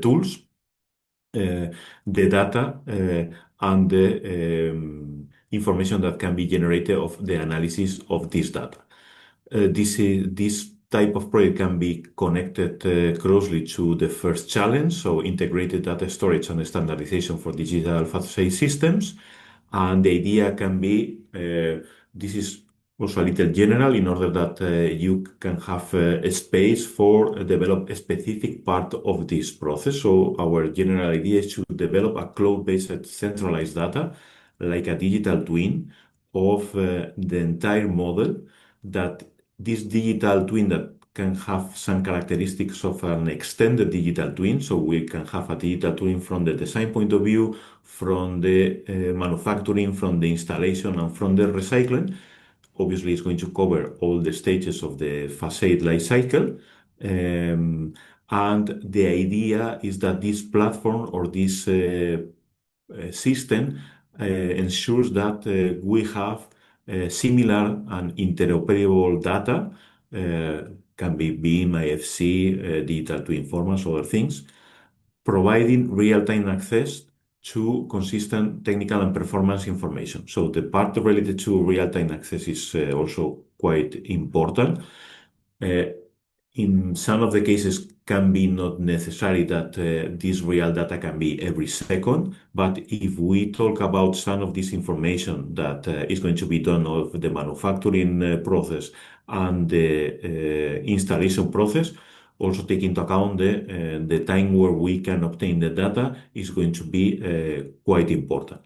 tools, the data and the information that can be generated of the analysis of this data. This type of project can be connected closely to the first challenge, so integrated data storage and standardization for digital facade systems. And the idea can be, this is also a little general in order that you can have a space for develop a specific part of this process. So our general idea is to develop a cloud-based centralized data, like a digital twin of the entire model, that this digital twin that can have some characteristics of an extended digital twin. So we can have a digital twin from the design point of view, from the manufacturing, from the installation, and from the recycling. Obviously, it's going to cover all the stages of the facade life cycle. And the idea is that this platform or this system ensures that we have similar and interoperable data, can be BIM, IFC, digital twin formats, other things, providing real-time access to consistent technical and performance information. So the part related to real-time access is also quite important. Uh, in some of the cases can be not necessary that this real data can be every second, but if we talk about some of this information that is going to be done of the manufacturing process and the installation process, also take into account the time where we can obtain the data is going to be quite important.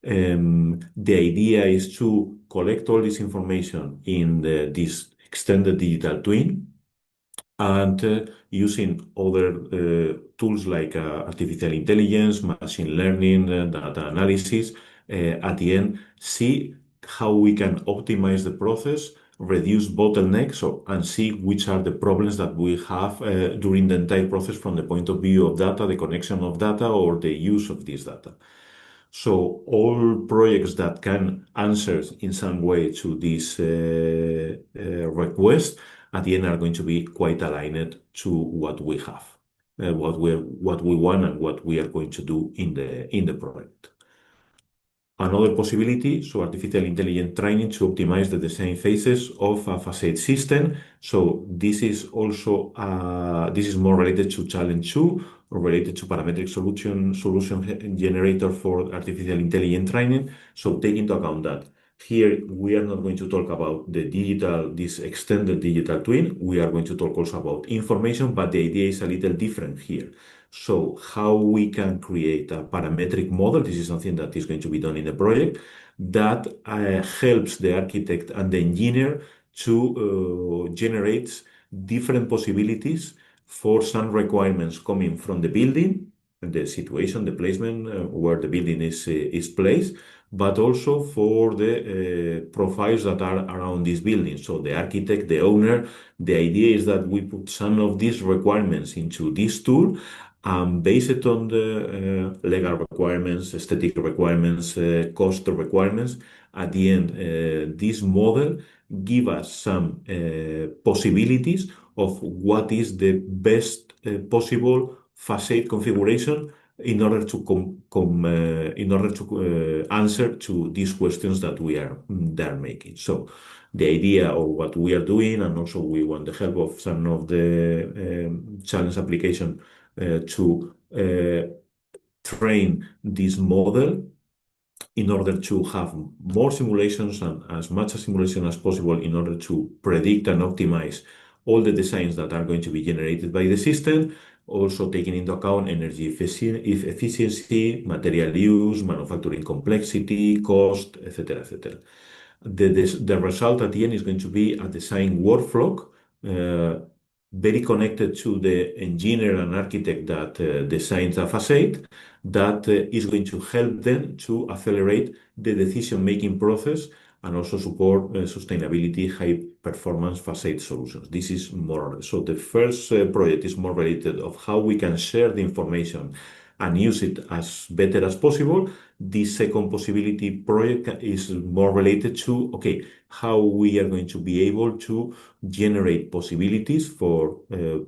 The idea is to collect all this information in this extended digital twin and using other tools like artificial intelligence, machine learning, data analysis, at the end, see how we can optimize the process, reduce bottlenecks, and see which are the problems that we have during the entire process from the point of view of data, the connection of data, or the use of this data. So all projects that can answer in some way to this request at the end are going to be quite aligned to what we have, what we want, and what we are going to do in the project. Another possibility, so artificial intelligence training to optimize the design phases of a facade system. So this is also this is more related to challenge 2, or related to parametric solution generator for artificial intelligence training. So take into account that here we are not going to talk about this extended digital twin. We are going to talk also about information, but the idea is a little different here. So how we can create a parametric model, this is something that is going to be done in the project, that helps the architect and the engineer to generate different possibilities for some requirements coming from the building, the situation, the placement where the building is placed, but also for the profiles that are around this building. So the architect, the owner, the idea is that we put some of these requirements into this tool, based on the legal requirements, aesthetic requirements, cost requirements. At the end, this model give us some possibilities of what is the best possible facade configuration in order to answer to these questions that we are making. So the idea of what we are doing, and also we want the help of some of the challenge application to train this model in order to have more simulations and as much simulation as possible in order to predict and optimize all the designs that are going to be generated by the system, also taking into account energy efficiency, material use, manufacturing complexity, cost, etc., etc. The result at the end is going to be a design workflow very connected to the engineer and architect that designs a facade, that is going to help them to accelerate the decision-making process and also support sustainability, high performance facade solutions. This is more, so the first project is more related of how we can share the information and use it as better as possible. This second possibility project is more related to, okay, how we are going to be able to generate possibilities for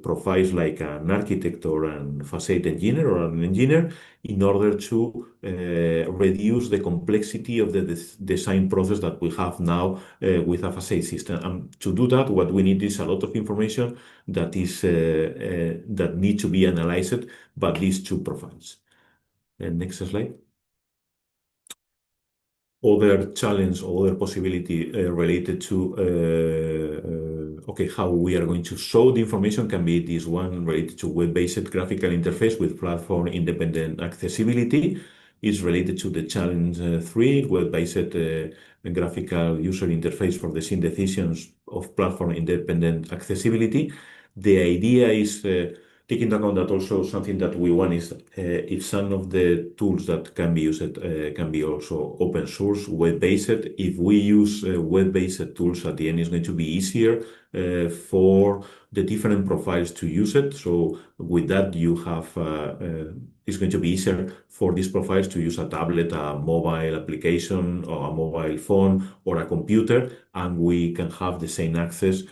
profiles like an architect or a facade engineer or an engineer in order to reduce the complexity of the design process that we have now with a facade system. And to do that, what we need is a lot of information that is that need to be analyzed by these two profiles. Next slide. Other challenge or other possibility related to okay, how we are going to show the information can be this one related to web-based graphical interface with platform independent accessibility. is related to the challenge 3, web-based graphical user interface for the scene decisions of platform-independent accessibility. The idea is taking into account that also something that we want is if some of the tools that can be used can be also open source, web-based. If we use web-based tools at the end, it's going to be easier for the different profiles to use it. So with that, you have it's going to be easier for these profiles to use a tablet, a mobile application, or a mobile phone, or a computer, and we can have the same access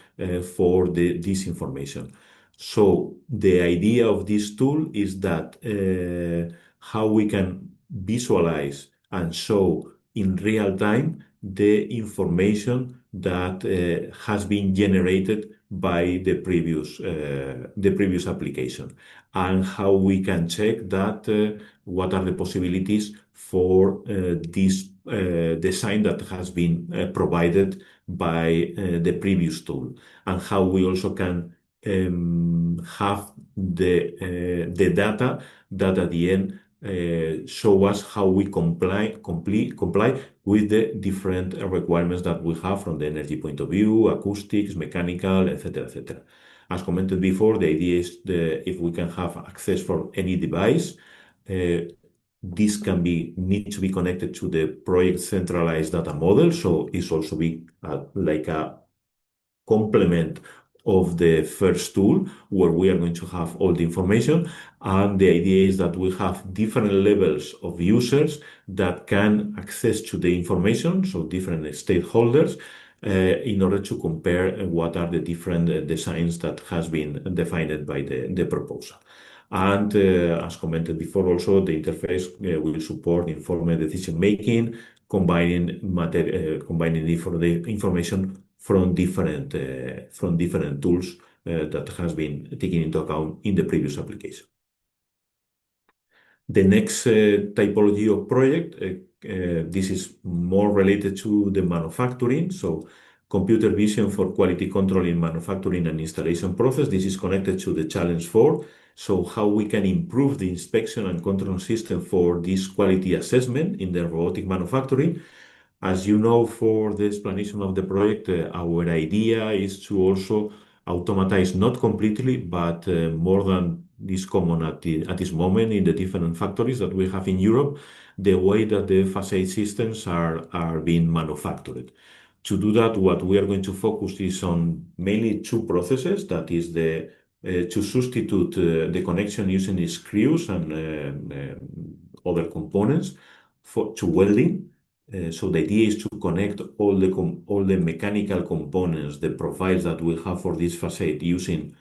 for this information. So the idea of this tool is that how we can visualize and show in real time the information that has been generated by the previous application, and how we can check that what are the possibilities for this design that has been provided by the previous tool, and how we also can have the data that at the end show us how we comply with the different requirements that we have from the energy point of view, acoustics, mechanical, etc., etc. As commented before, the idea is if we can have access for any device, this can need to be connected to the project centralized data model, so it's also be like a complement of the first tool where we are going to have all the information. And the idea is that we have different levels of users that can access to the information, so different stakeholders, in order to compare what are the different designs that has been defined by the proposal. And as commented before, also the interface will support informed decision making, combining the information from different tools that has been taken into account in the previous application. The next typology of project, this is more related to the manufacturing. So computer vision for quality control in manufacturing and installation process. This is connected to the challenge 4. So how we can improve the inspection and control system for this quality assessment in the robotic manufacturing. As you know, for the explanation of the project, our idea is to also automatize, not completely, but more than is common at this moment in the different factories that we have in Europe, the way that the facade systems are being manufactured. To do that, what we are going to focus is on mainly two processes. That is to substitute the connection using screws and other components to welding. So the idea is to connect all the mechanical components, the profiles that we have for this facade using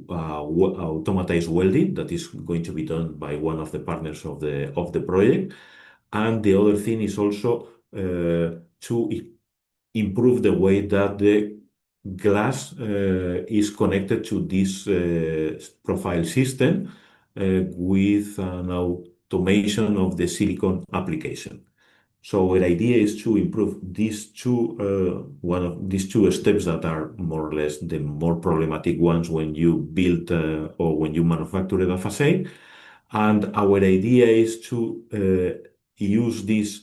automatized welding that is going to be done by one of the partners of the project. And the other thing is also to improve the way that the glass is connected to this profile system with an automation of the silicon application. So the idea is to improve one of these two steps that are more or less the more problematic ones when you build or when you manufacture a facade. And our idea is to use this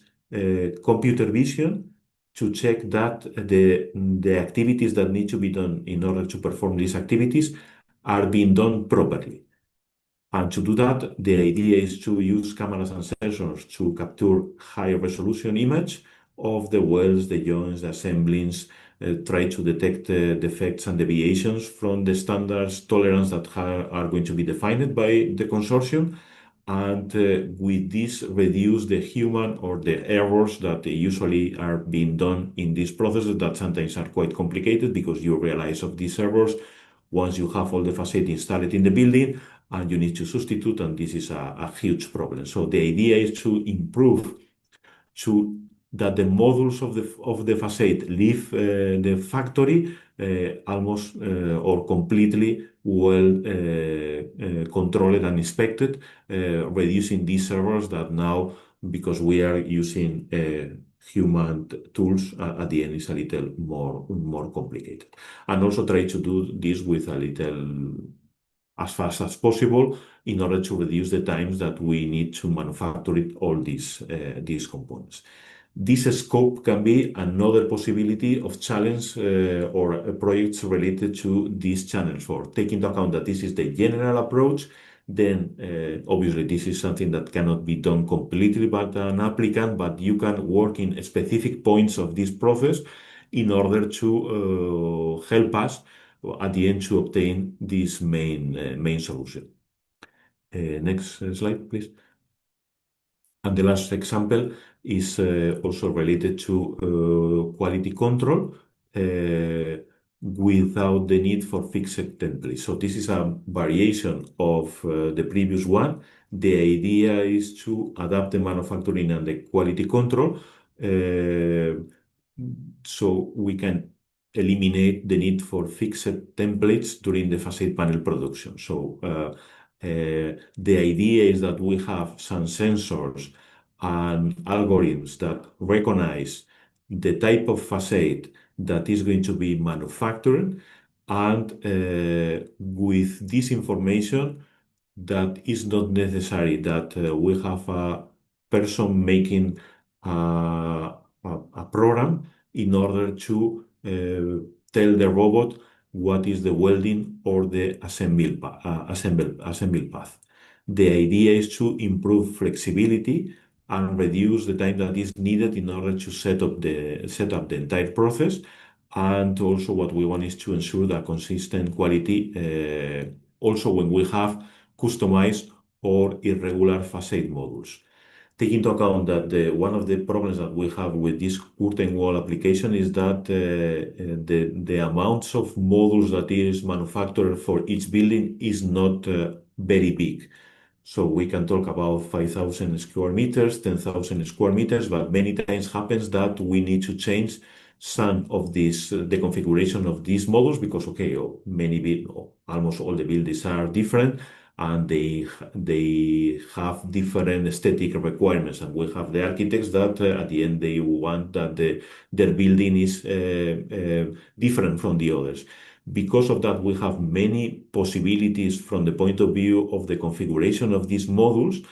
computer vision to check that the activities that need to be done in order to perform these activities are being done properly. And to do that, the idea is to use cameras and sensors to capture high resolution image of the welds, the joints, the assemblies, try to detect defects and deviations from the standards tolerance that are going to be defined by the consortium. And with this, reduce the human or the errors that usually are being done in these processes that sometimes are quite complicated because you realize of these errors once you have all the facade installed in the building and you need to substitute, and this is a huge problem. So the idea is to improve that the modules of the facade leave the factory almost or completely well controlled and inspected, reducing these errors that now, because we are using human tools, at the end is a little more complicated. And also try to do this with a little as fast as possible in order to reduce the times that we need to manufacture all these components. This scope can be another possibility of challenge or projects related to these channels. For taking into account that this is the general approach, then obviously this is something that cannot be done completely by an applicant, but you can work in specific points of this process in order to help us at the end to obtain this main solution. Next slide, please. And the last example is also related to quality control without the need for fixed templates. So this is a variation of the previous one. The idea is to adapt the manufacturing and the quality control so we can eliminate the need for fixed templates during the facade panel production. So the idea is that we have some sensors and algorithms that recognize the type of facade that is going to be manufactured, and with this information, that is not necessary that we have a person making a program in order to tell the robot what is the welding or the assembly path. The idea is to improve flexibility and reduce the time that is needed in order to set up the entire process. And also what we want is to ensure that consistent quality also when we have customized or irregular facade modules. Take into account that one of the problems that we have with this curtain wall application is that the amounts of modules that is manufactured for each building is not very big. So we can talk about 5,000 square meters, 10,000 square meters, but many times happens that we need to change some of these, the configuration of these models because, okay, almost all the buildings are different and they have different aesthetic requirements. And we have the architects that at the end they want that their building is different from the others. Because of that, we have many possibilities from the point of view of the configuration of these modules.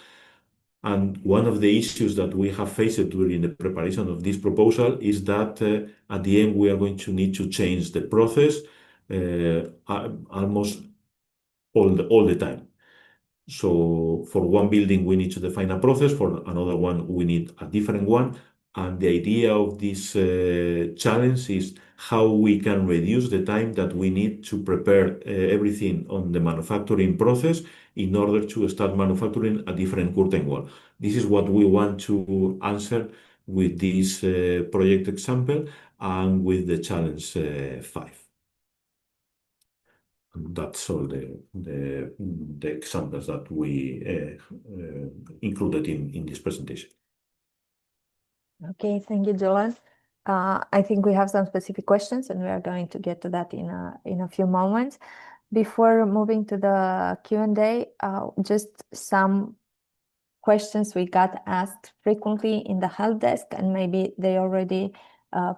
And one of the issues that we have faced during the preparation of this proposal is that at the end, we are going to need to change the process almost all the time. So for one building, we need to define a process. For another one, we need a different one. And the idea of this challenge is how we can reduce the time that we need to prepare everything on the manufacturing process in order to start manufacturing a different curtain wall. This is what we want to answer with this project example and with the challenge 5. That's all the examples that we included in this presentation. Okay, thank you, Dylan. I think we have some specific questions, and we are going to get to that in a few moments. Before moving to the Q&A, just some questions we got asked frequently in the help desk, and maybe they already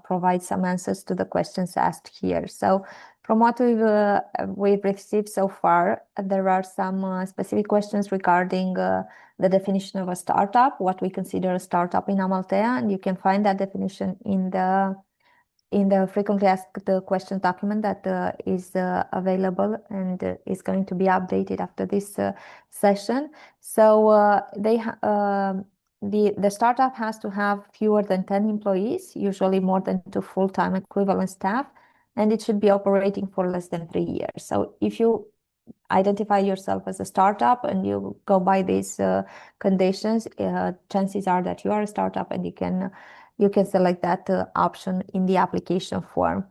provide some answers to the questions asked here. So from what we've received so far, there are some specific questions regarding the definition of a startup, what we consider a startup in AMALTEA, and you can find that definition in the frequently asked questions document that is available and is going to be updated after this session. So the startup has to have fewer than 10 employees, usually more than 2 full-time equivalent staff, and it should be operating for less than 3 years. So if you identify yourself as a startup and you go by these conditions, chances are that you are a startup, and you can select that option in the application form.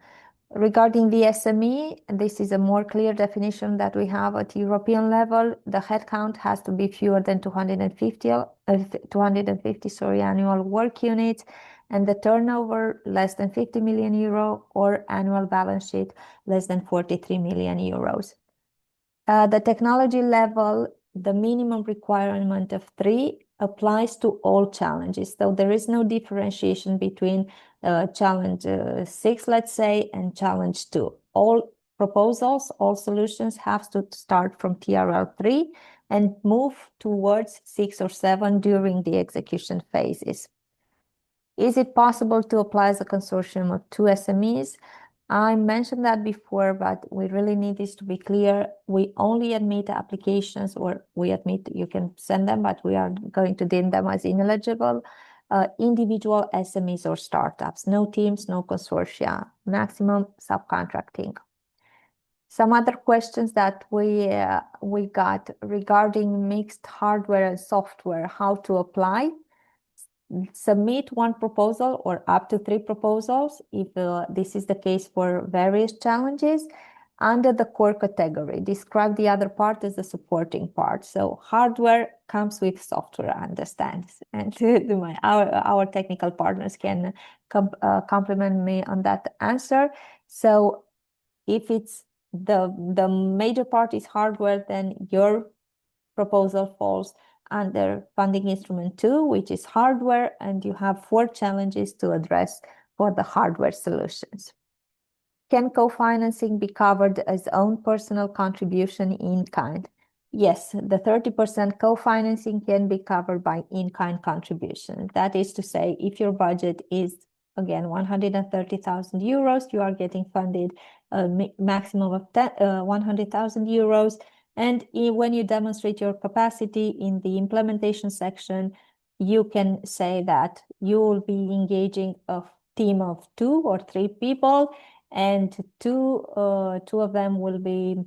Regarding the SME, this is a more clear definition that we have at European level. The headcount has to be fewer than 250 annual work units, and the turnover less than 50 million euro or annual balance sheet less than 43 million euros. The technology level, the minimum requirement of 3 applies to all challenges. So there is no differentiation between challenge 6, let's say, and challenge 2. All proposals, all solutions have to start from TRL 3 and move towards 6 or 7 during the execution phases. Is it possible to apply as a consortium of 2 SMEs? I mentioned that before, but we really need this to be clear. We only admit applications, or we admit you can send them, but we are going to deem them as ineligible. Individual SMEs or startups, no teams, no consortia, maximum subcontracting. Some other questions that we got regarding mixed hardware and software, how to apply. Submit 1 proposal or up to 3 proposals if this is the case for various challenges under the core category. Describe the other part as the supporting part. So hardware comes with software, I understand, and our technical partners can complement me on that answer. So if it's the major part is hardware, then your proposal falls under funding instrument 2, which is hardware, and you have 4 challenges to address for the hardware solutions. Can co-financing be covered as own personal contribution in kind? Yes, the 30% co-financing can be covered by in-kind contribution. That is to say, if your budget is, again, 130,000 euros, you are getting funded a maximum of 100,000 euros. And when you demonstrate your capacity in the implementation section, you can say that you will be engaging a team of 2 or 3 people, and two of them will be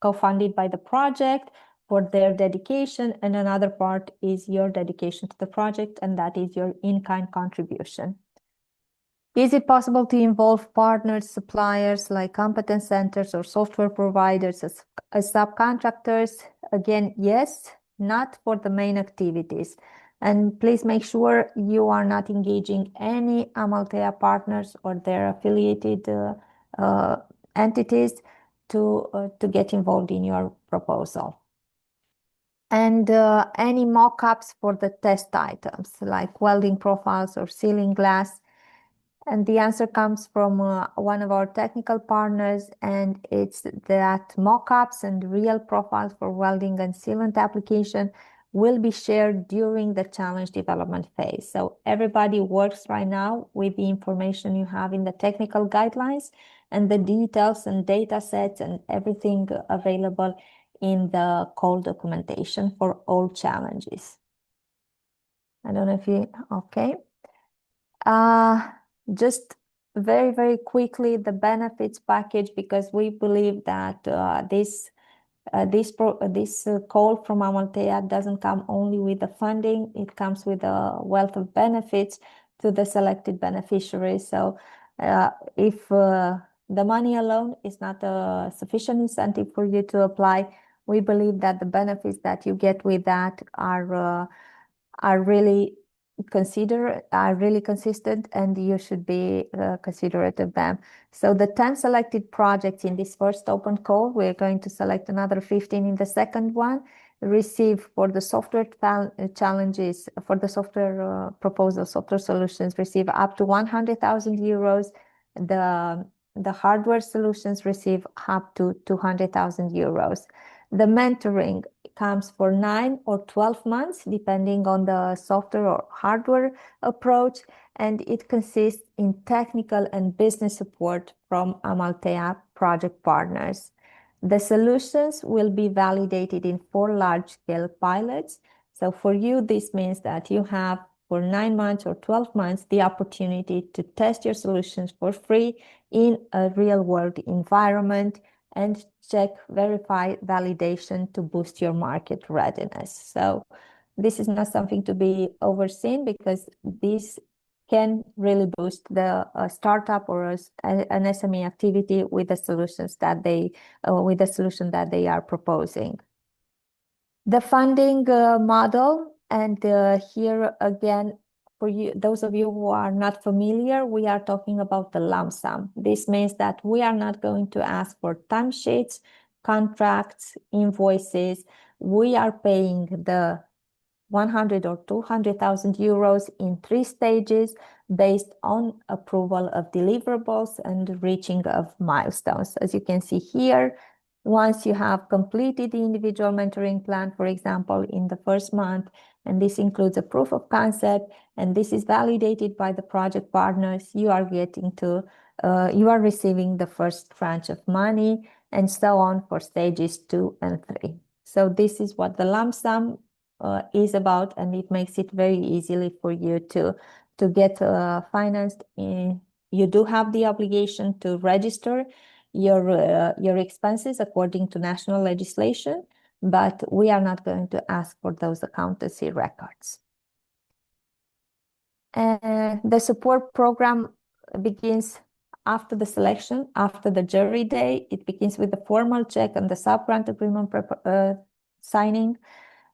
co-funded by the project for their dedication, and another part is your dedication to the project, and that is your in-kind contribution. Is it possible to involve partners, suppliers like competence centers or software providers as subcontractors? Again, yes, not for the main activities. And please make sure you are not engaging any AMALTEA partners or their affiliated entities to get involved in your proposal. And any mock-ups for the test items like welding profiles or sealing glass. And the answer comes from one of our technical partners, and it's that mock-ups and real profiles for welding and sealant application will be shared during the challenge development phase. So everybody works right now with the information you have in the technical guidelines and the details and data sets and everything available in the call documentation for all challenges. I don't know if you, okay. Just very, very quickly, the benefits package, because we believe that this call from AMALTEA doesn't come only with the funding, it comes with a wealth of benefits to the selected beneficiaries. So if the money alone is not a sufficient incentive for you to apply, we believe that the benefits that you get with that are really consistent, and you should be considerate of them. So the 10 selected projects in this first open call, we're going to select another 15 in the second one, receive for the software challenges, for the software proposal, software solutions, receive up to 100,000 euros. The hardware solutions receive up to 200,000 euros. The mentoring comes for 9 or 12 months, depending on the software or hardware approach, and it consists in technical and business support from AMALTEA project partners. The solutions will be validated in 4 large-scale pilots. So for you, this means that you have for 9 months or 12 months the opportunity to test your solutions for free in a real-world environment and check, verify, validation to boost your market readiness. So this is not something to be overseen, because this can really boost the startup or an SME activity with the solutions that with the solution that they are proposing. The funding model, and here again, for you, those of you who are not familiar, we are talking about the lump sum. This means that we are not going to ask for timesheets, contracts, invoices. We are paying the 100 or 200,000 euros in 3 stages. based on approval of deliverables and reaching of milestones. As you can see here, once you have completed the individual mentoring plan, for example, in the first month, and this includes a proof of concept, and this is validated by the project partners, you are receiving the first tranche of money, and so on for stages 2 and 3. So this is what the lump sum is about, and it makes it very easily for you to get financed. You do have the obligation to register your expenses according to national legislation, but we are not going to ask for those accountancy records. The support program begins after the selection, after the jury day. It begins with the formal check and the sub-grant agreement signing.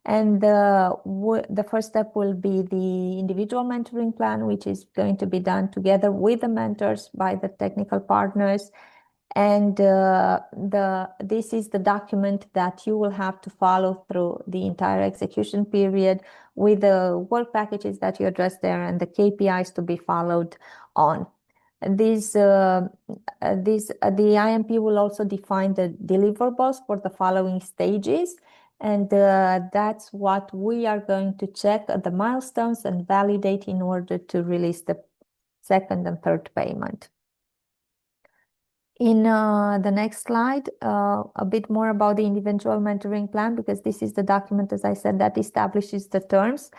And the first step will be the individual mentoring plan, which is going to be done together with the mentors by the technical partners. And this is the document that you will have to follow through the entire execution period, with the work packages that you address there and the KPIs to be followed on. The IMP will also define the deliverables for the following stages. And that's what we are going to check the milestones and validate in order to release the second and third payment. In the next slide, a bit more about the individual mentoring plan, because this is the document, as I said, that establishes the terms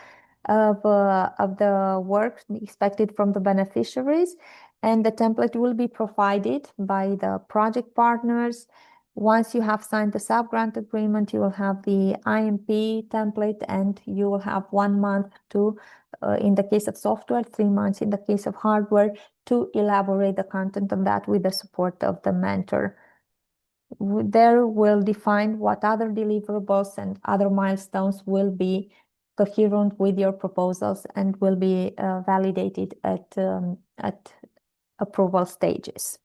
of the work expected from the beneficiaries. And the template will be provided by the project partners. Once you have signed the sub-grant agreement, you will have the IMP template, and you will have 1 month to, in the case of software, 3 months in the case of hardware, to elaborate the content of that with the support of the mentor. There will define what other deliverables and other milestones will be coherent with your proposals and will be validated at approval stages.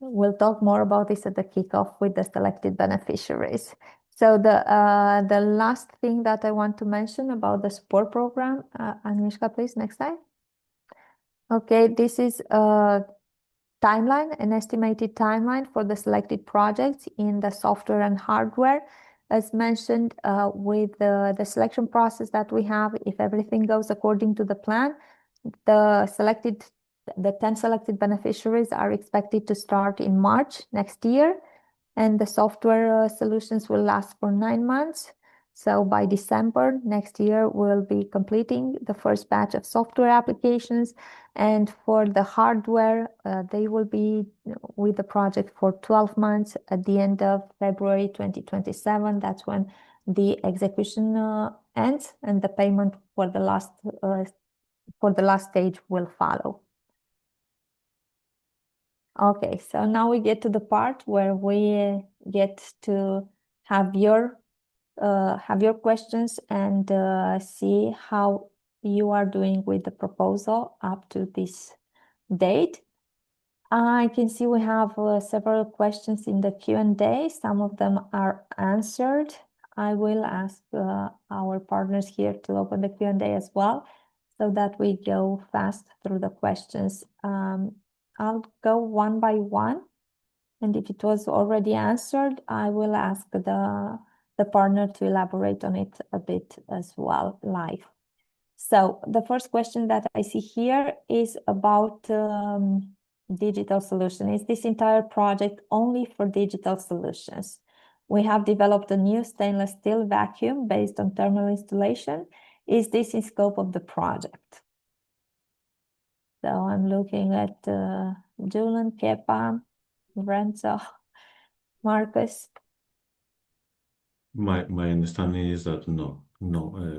We'll talk more about this at the kickoff with the selected beneficiaries. So the last thing that I want to mention about the support program, Agnieszka, please, next slide. Okay, this is a timeline, an estimated timeline for the selected projects in the software and hardware. As mentioned, with the selection process that we have, if everything goes according to the plan, the 10 selected beneficiaries are expected to start in March next year, and the software solutions will last for 9 months. So by December next year, we'll be completing the first batch of software applications. And for the hardware, they will be with the project for 12 months. At the end of February 2027, that's when the execution ends, and the payment for the last stage will follow. Okay, so now we get to the part where we get to have your questions and see how you are doing with the proposal up to this date. I can see we have several questions in the Q&A. Some of them are answered. I will ask our partners here to open the Q&A as well, so that we go fast through the questions. I'll go one by one, and if it was already answered, I will ask the partner to elaborate on it a bit as well live. So the first question that I see here is about digital solution. Is this entire project only for digital solutions? We have developed a new stainless steel vacuum based on thermal installation. Is this in scope of the project? So I'm looking at Julian, Kepa, Renzo, Marcus. My understanding is that no.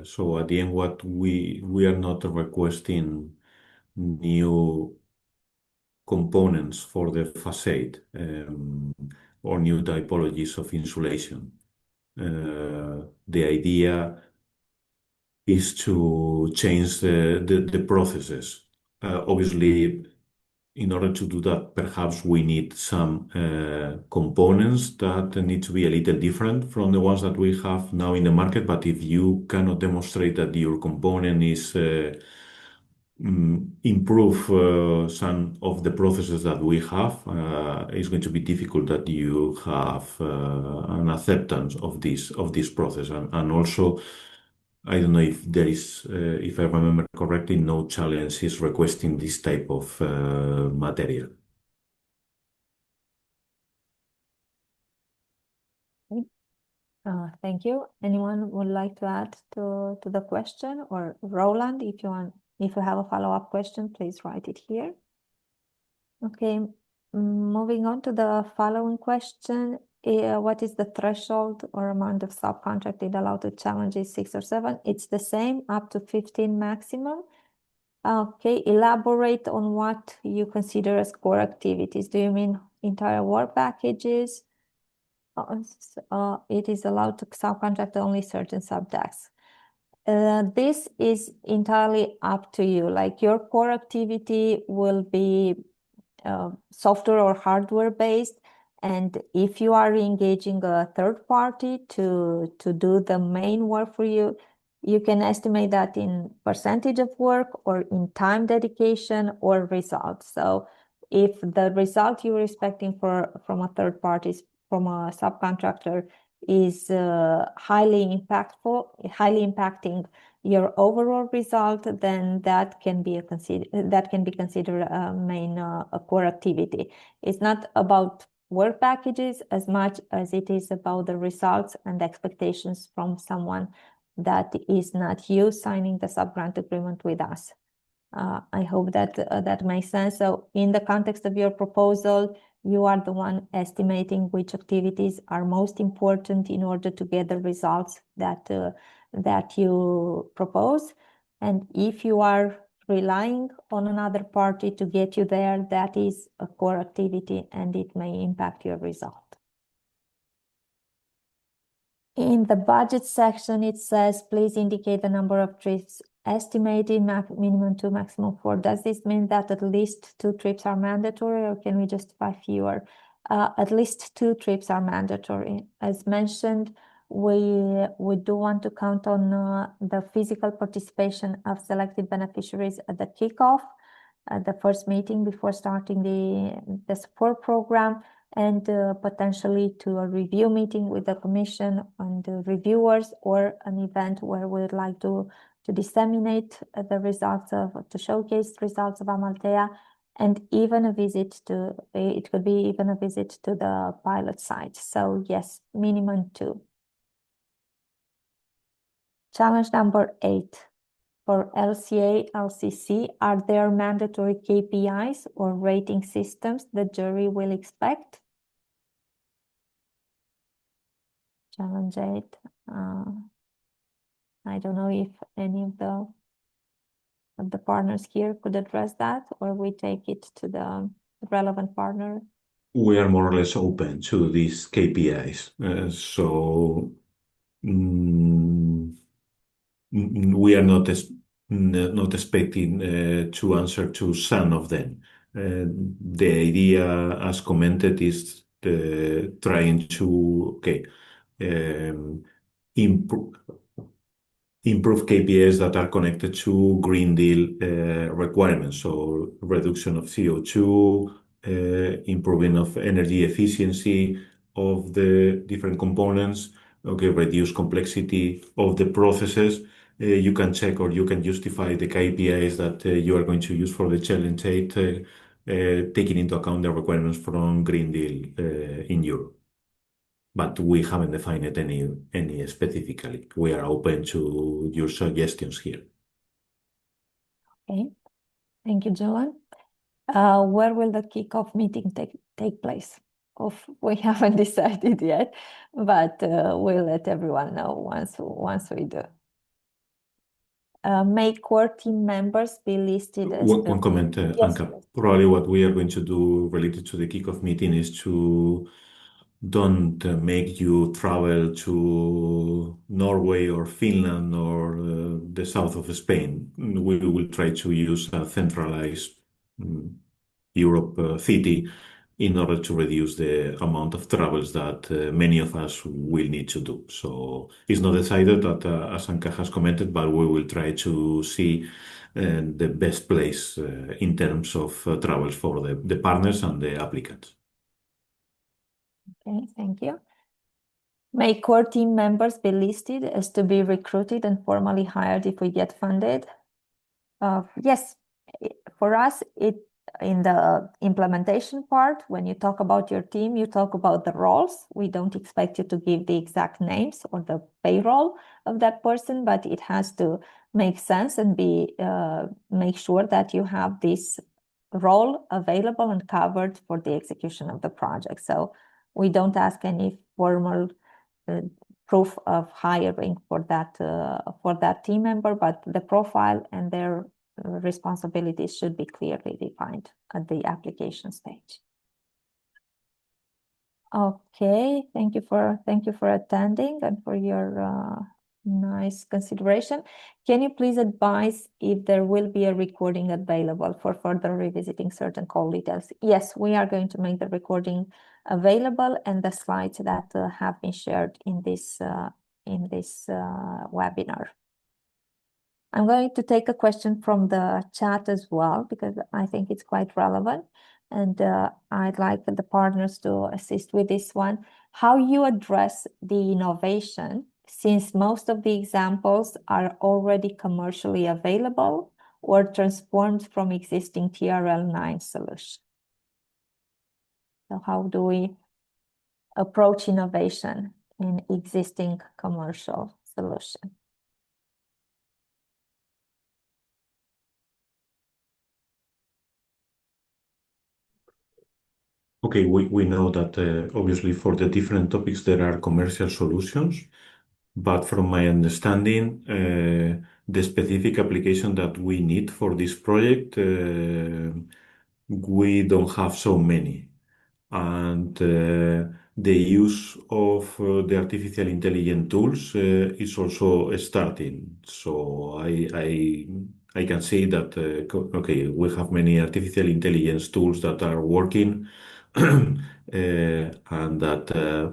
So at the end, what we are not requesting new components for the facade or new typologies of insulation. The idea is to change the processes. Obviously, in order to do that, perhaps we need some components that need to be a little different from the ones that we have now in the market. But if you cannot demonstrate that your component is improve some of the processes that we have, it's going to be difficult that you have an acceptance of this process. And also, I don't know if there is, if I remember correctly, no challenge is requesting this type of material. Thank you. Anyone would like to add to the question? Or Roland, if you have a follow-up question, please write it here. Okay, moving on to the following question. What is the threshold or amount of subcontracted allowed to challenges 6 or 7? It's the same, up to 15 maximum. Okay, elaborate on what you consider as core activities. Do you mean entire work packages? It is allowed to subcontract only certain subtasks. This is entirely up to you. Like, your core activity will be software or hardware based, and if you are engaging a third party to do the main work for you, you can estimate that in percentage of work or in time dedication or results. So if the result you're expecting from a third party, from a subcontractor, is highly impacting your overall result, then that can be considered a main a core activity. It's not about work packages as much as it is about the results and expectations from someone that is not you signing the subgrant agreement with us. I hope that that makes sense. So in the context of your proposal, you are the one estimating which activities are most important in order to get the results that you propose. And if you are relying on another party to get you there, that is a core activity and it may impact your result. In the budget section, it says, please indicate the number of trips estimated, minimum 2, maximum 4. Does this mean that at least 2 trips are mandatory, or can we justify fewer? At least 2 trips are mandatory. As mentioned, we do want to count on the physical participation of selected beneficiaries at the kickoff, at the first meeting before starting the support program, and potentially to a review meeting with the commission and the reviewers, or an event where we'd like to disseminate the results to showcase results of AMALTEA, and even a visit to, it could be even a visit to the pilot site. So yes, minimum 2. Challenge number 8. For LCA, LCC, are there mandatory KPIs or rating systems the jury will expect? Challenge 8. I don't know if any of the partners here could address that, or we take it to the relevant partner. We are more or less open to these KPIs. We are not expecting to answer to some of them. The idea, as commented, is trying to improve KPIs that are connected to Green Deal requirements. So reduction of CO2, improving of energy efficiency of the different components, reduce complexity of the processes. You can check, or you can justify the KPIs that you are going to use for the challenge 8, taking into account the requirements from Green Deal in Europe. But we haven't defined it any specifically. We are open to your suggestions here. Okay, thank you, Joan. Where will the kickoff meeting take place? We haven't decided yet, but we'll let everyone know once we do. May core team members be listed as one comment, yes, Anka. yes. Probably what we are going to do related to the kickoff meeting is to don't make you travel to Norway or Finland or the south of Spain. We will try to use a centralized Europe city in order to reduce the amount of travels that many of us will need to do. So it's not decided that, as Anka has commented, but we will try to see the best place in terms of travels for the partners and the applicants. Okay, thank you. May core team members be listed as to be recruited and formally hired if we get funded? Yes, for us, in the implementation part, when you talk about your team, you talk about the roles. We don't expect you to give the exact names or the payroll of that person, but it has to make sense and make sure that you have this role available and covered for the execution of the project. So we don't ask any formal proof of hiring for that team member, but the profile and their responsibilities should be clearly defined at the application stage. Okay, thank you for attending and for your nice consideration. Can you please advise if there will be a recording available for further revisiting certain call details? Yes, we are going to make the recording available and the slides that have been shared in this webinar. I'm going to take a question from the chat as well, because I think it's quite relevant. And I'd like the partners to assist with this one. How you address the innovation, since most of the examples are already commercially available or transformed from existing TRL9 solution. So how do we approach innovation in existing commercial solution? Okay, we know that obviously for the different topics there are commercial solutions, but from my understanding, the specific application that we need for this project, we don't have so many. And the use of the artificial intelligence tools is also starting. So I can say that, okay, we have many artificial intelligence tools that are working and that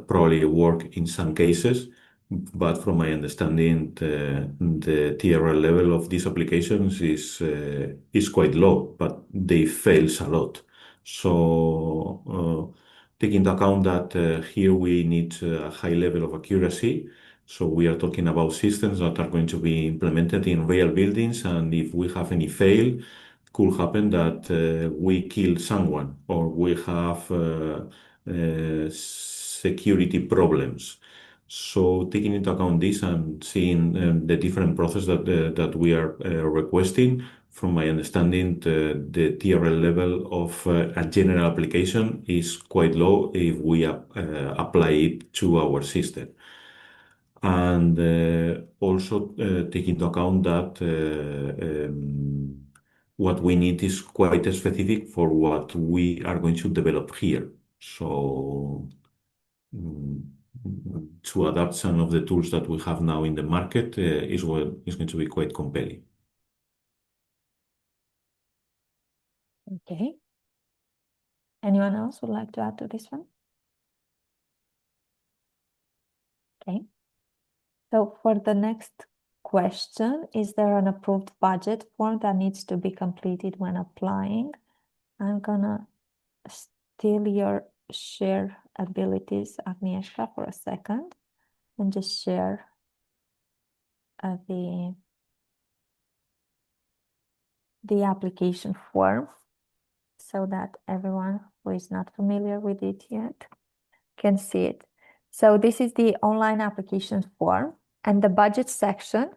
probably work in some cases. But from my understanding, the TRL level of these applications is quite low, but they fail a lot. So, taking into account that here we need a high level of accuracy, so we are talking about systems that are going to be implemented in real buildings, and if we have any fail, could happen that we kill someone or we have security problems. So taking into account this and seeing the different process that we are requesting, from my understanding, the TRL level of a general application is quite low if we apply it to our system. And also take into account that what we need is quite specific for what we are going to develop here. So mm, to adapt some of the tools that we have now in the market is going to be quite compelling. Okay. Anyone else would like to add to this one? Okay. So for the next question, is there an approved budget form that needs to be completed when applying? I'm gonna steal your share abilities, Agnieszka, for a second and just share the application form so that everyone who is not familiar with it yet can see it. So this is the online application form, and the budget section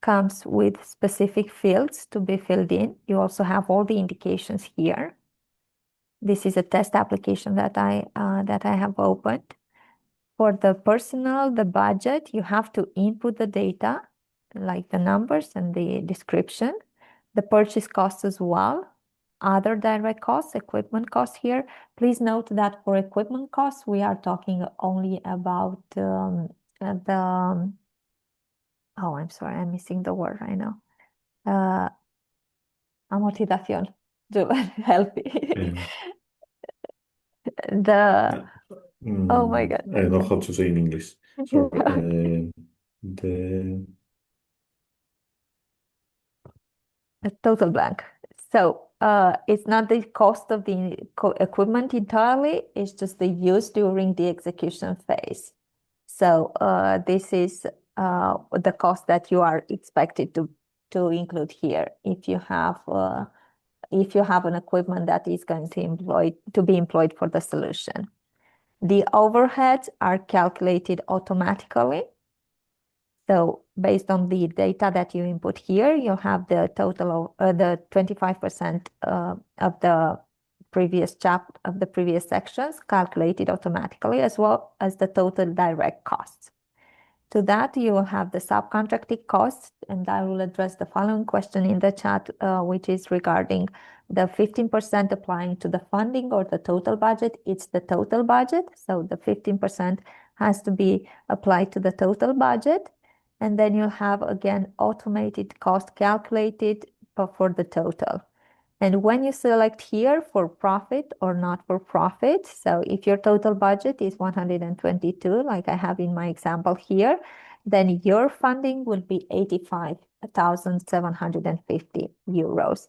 comes with specific fields to be filled in. You also have all the indications here. This is a test application that I have opened. For the personal, the budget, you have to input the data, like the numbers and the description, the purchase costs as well, other direct costs, equipment costs here. Please note that for equipment costs, we are talking only about I'm sorry, I'm missing the word right now. Amortización. to help me. Uh, The oh my God. I don't know how to say in English. Sorry. The A total blank. So it's not the cost of the equipment entirely, it's just the use during the execution phase. So this is the cost that you are expected to include here if you have an equipment that is going to be employed for the solution. The overheads are calculated automatically. So based on the data that you input here, you have the total of the 25% of the previous sections calculated automatically, as well as the total direct costs. To that, you will have the subcontracting costs, and I will address the following question in the chat, which is regarding the 15% applying to the funding or the total budget. It's the total budget, so the 15% has to be applied to the total budget. And then you have, again, automated cost calculated for the total. And when you select here for profit or not for profit, so if your total budget is 122, like I have in my example here, then your funding will be 85,750 euros.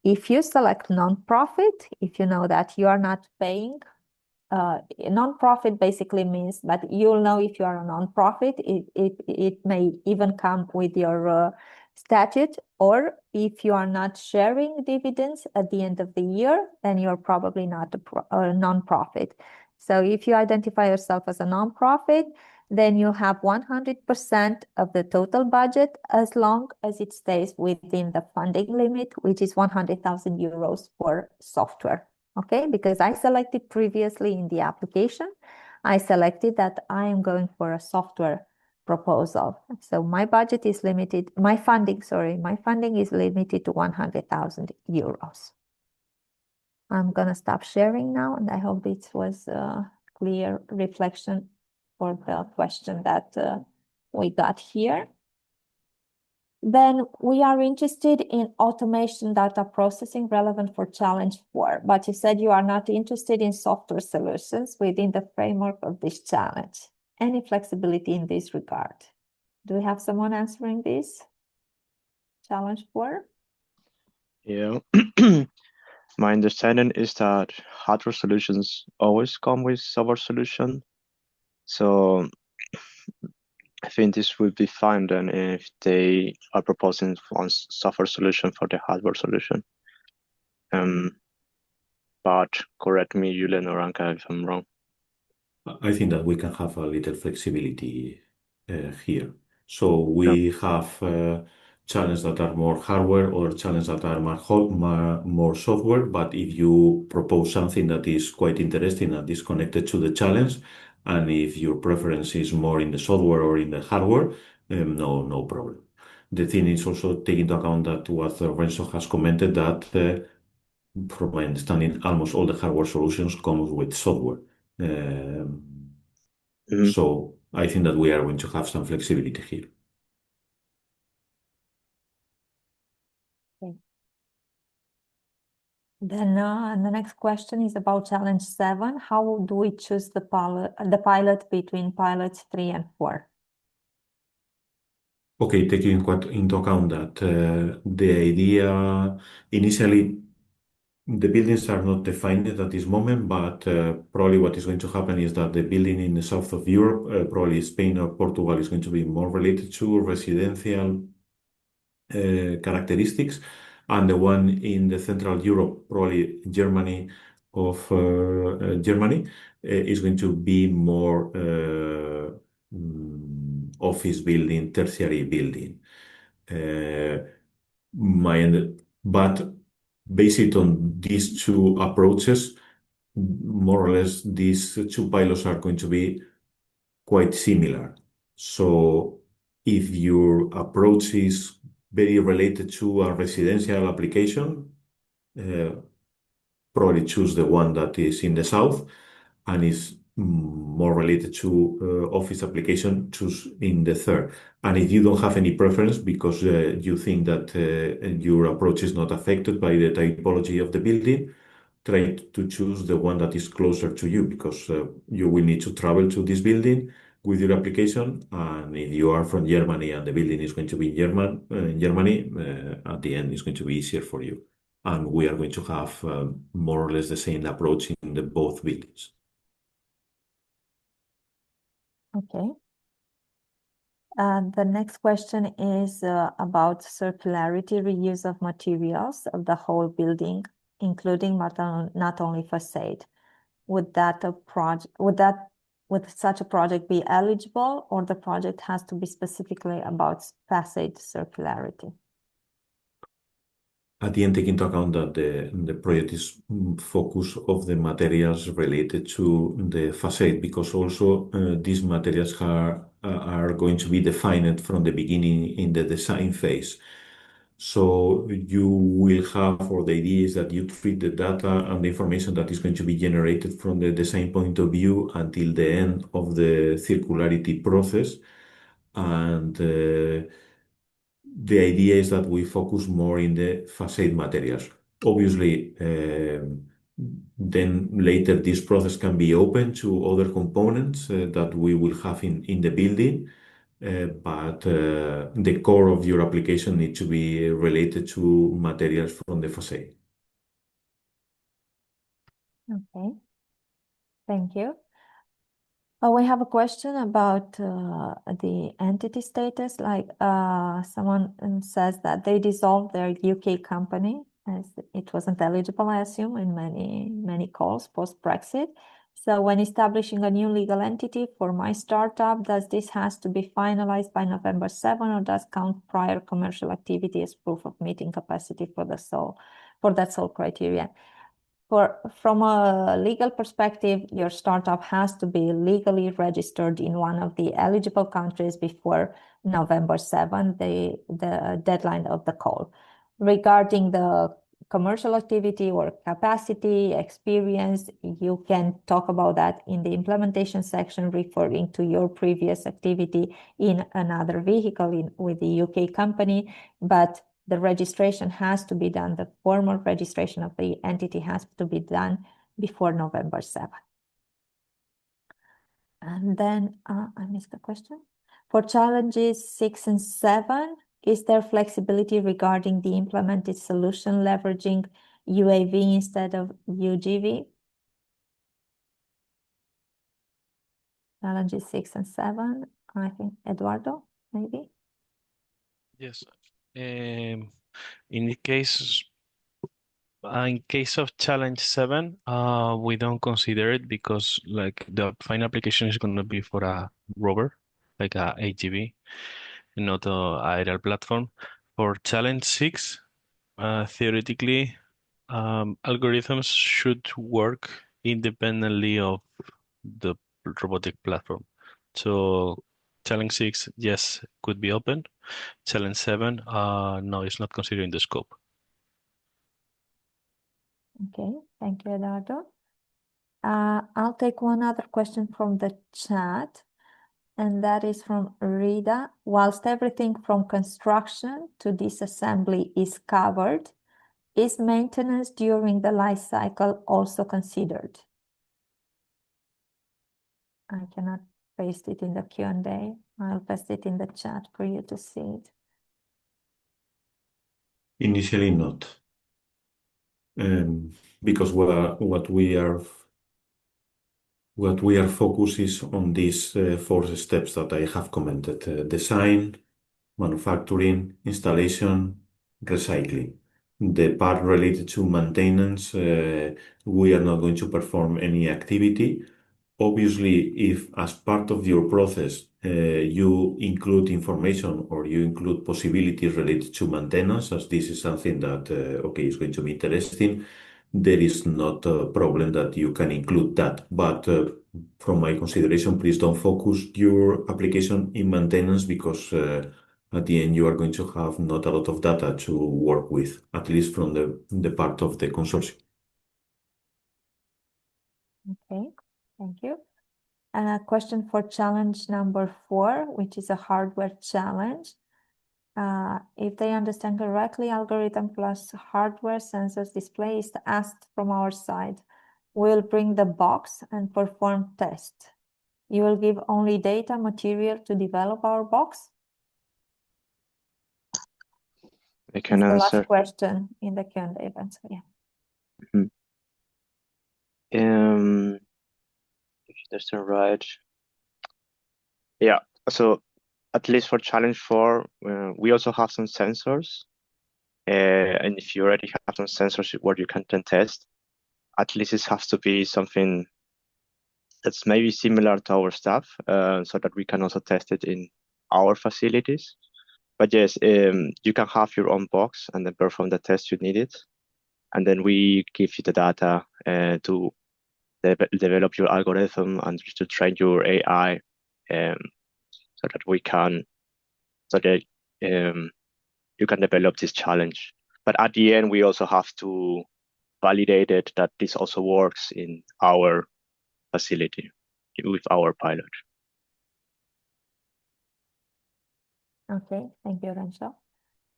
If you select non-profit, if you know that you are not paying, non-profit basically means that you'll know if you are a non-profit, it may even come with your statute, or if you are not sharing dividends at the end of the year, then you're probably not a non-profit. So if you identify yourself as a non-profit, then you have 100% of the total budget as long as it stays within the funding limit, which is 100,000 euros for software. Okay, because I selected previously in the application, I selected that I am going for a software proposal. So my budget is limited, my funding is limited to 100,000 euros. I'm gonna stop sharing now, and I hope this was a clear reflection for the question that we got here. Then we are interested in automation data processing relevant for challenge 4, but you said you are not interested in software solutions within the framework of this challenge. Any flexibility in this regard? Do we have someone answering this? Challenge 4? Yeah. My understanding is that hardware solutions always come with software solution. So I think this would be fine then if they are proposing one software solution for the hardware solution. But correct me, Julian or Anka, if I'm wrong. I think that we can have a little flexibility here. So we have challenges that are more hardware or challenges that are more software. But if you propose something that is quite interesting and is connected to the challenge, and if your preference is more in the software or in the hardware, no problem. The thing is also take into account that what Renzo has commented that from my understanding, almost all the hardware solutions come with software. So I think that we are going to have some flexibility here. Okay. Then the next question is about challenge 7. How do we choose the pilot between pilots 3 and 4? Okay, taking into account that the idea initially the buildings are not defined at this moment, but probably what is going to happen is that the building in the south of Europe, probably Spain or Portugal, is going to be more related to residential characteristics, and the one in the Central Europe, probably Germany, is going to be more office building, tertiary building. But based on these two approaches, more or less, these two pilots are going to be quite similar. So if your approach is very related to a residential application, probably choose the one that is in the south. And more related to office application, choose in the third. And if you don't have any preference because you think that your approach is not affected by the typology of the building, try to choose the one that is closer to you because you will need to travel to this building with your application. And if you are from Germany and the building is going to be in Germany, at the end it's going to be easier for you. And we are going to have more or less the same approach in the both buildings. Okay. The next question is about circularity, reuse of materials of the whole building, including not only facade. Would such a project be eligible, or the project has to be specifically about facade circularity? At the end, take into account that the project is focus of the materials related to the facade, because also these materials are going to be defined from the beginning in the design phase. So you will have, or the idea is that you treat the data and the information that is going to be generated from the design point of view until the end of the circularity process. And the idea is that we focus more in the facade materials. Obviously, then later this process can be open to other components that we will have in the building, but the core of your application needs to be related to materials from the facade. Okay, thank you. We have a question about the entity status. Like someone says that they dissolved their UK company as it wasn't eligible, I assume, in many calls post-Brexit. So when establishing a new legal entity for my startup, does this has to be finalized by November 7, or does count prior commercial activity as proof of meeting capacity for that sole criteria? From a legal perspective, your startup has to be legally registered in one of the eligible countries before November 7, the deadline of the call. Regarding the commercial activity or capacity, experience, you can talk about that in the implementation section, referring to your previous activity in another vehicle with the UK company, but the registration has to be done, the formal registration of the entity has to be done before November 7. And then I missed the question. For challenges 6 and 7, is there flexibility regarding the implemented solution leveraging UAV instead of UGV? Challenges 6 and 7, I think Eduardo, maybe? Yes. In case of challenge 7, we don't consider it because like the final application is going to be for a rover, like a AGV, and not a aerial platform. For challenge 6, theoretically, algorithms should work independently of the robotic platform. So challenge 6, yes, could be open. Challenge 7, no, it's not considering the scope. Okay, thank you, Eduardo. I'll take one other question from the chat, and that is from Rita. Whilst everything from construction to disassembly is covered, is maintenance during the life cycle also considered? I cannot paste it in the Q&A. I'll paste it in the chat for you to see it. Initially not. Because what we are focused is on these 4 steps that I have commented: design, manufacturing, installation, recycling. The part related to maintenance, we are not going to perform any activity. Obviously, if as part of your process you include information or you include possibilities related to maintenance, as this is something that is going to be interesting, there is not a problem that you can include that. But from my consideration, please don't focus your application in maintenance because at the end you are going to have not a lot of data to work with, at least from the part of the consortium. Okay, thank you. a question for challenge number 4, which is a hardware challenge. If they understand correctly, algorithm plus hardware sensors display is asked from our side. We'll bring the box and perform test. You will give only data material to develop our box? I can It's the answer. last question in the Q&A event, so yeah. If that's right. Yeah, so at least for challenge 4, we also have some sensors. And if you already have some sensors where you can then test, at least it has to be something that's maybe similar to our stuff, so that we can also test it in our facilities. But yes, you can have your own box and then perform the test you needed. And then we give you the data to develop your algorithm and to train your AI, so that you can develop this challenge. But at the end, we also have to validate it that this also works in our facility with our pilot. Okay, thank you, Renzo.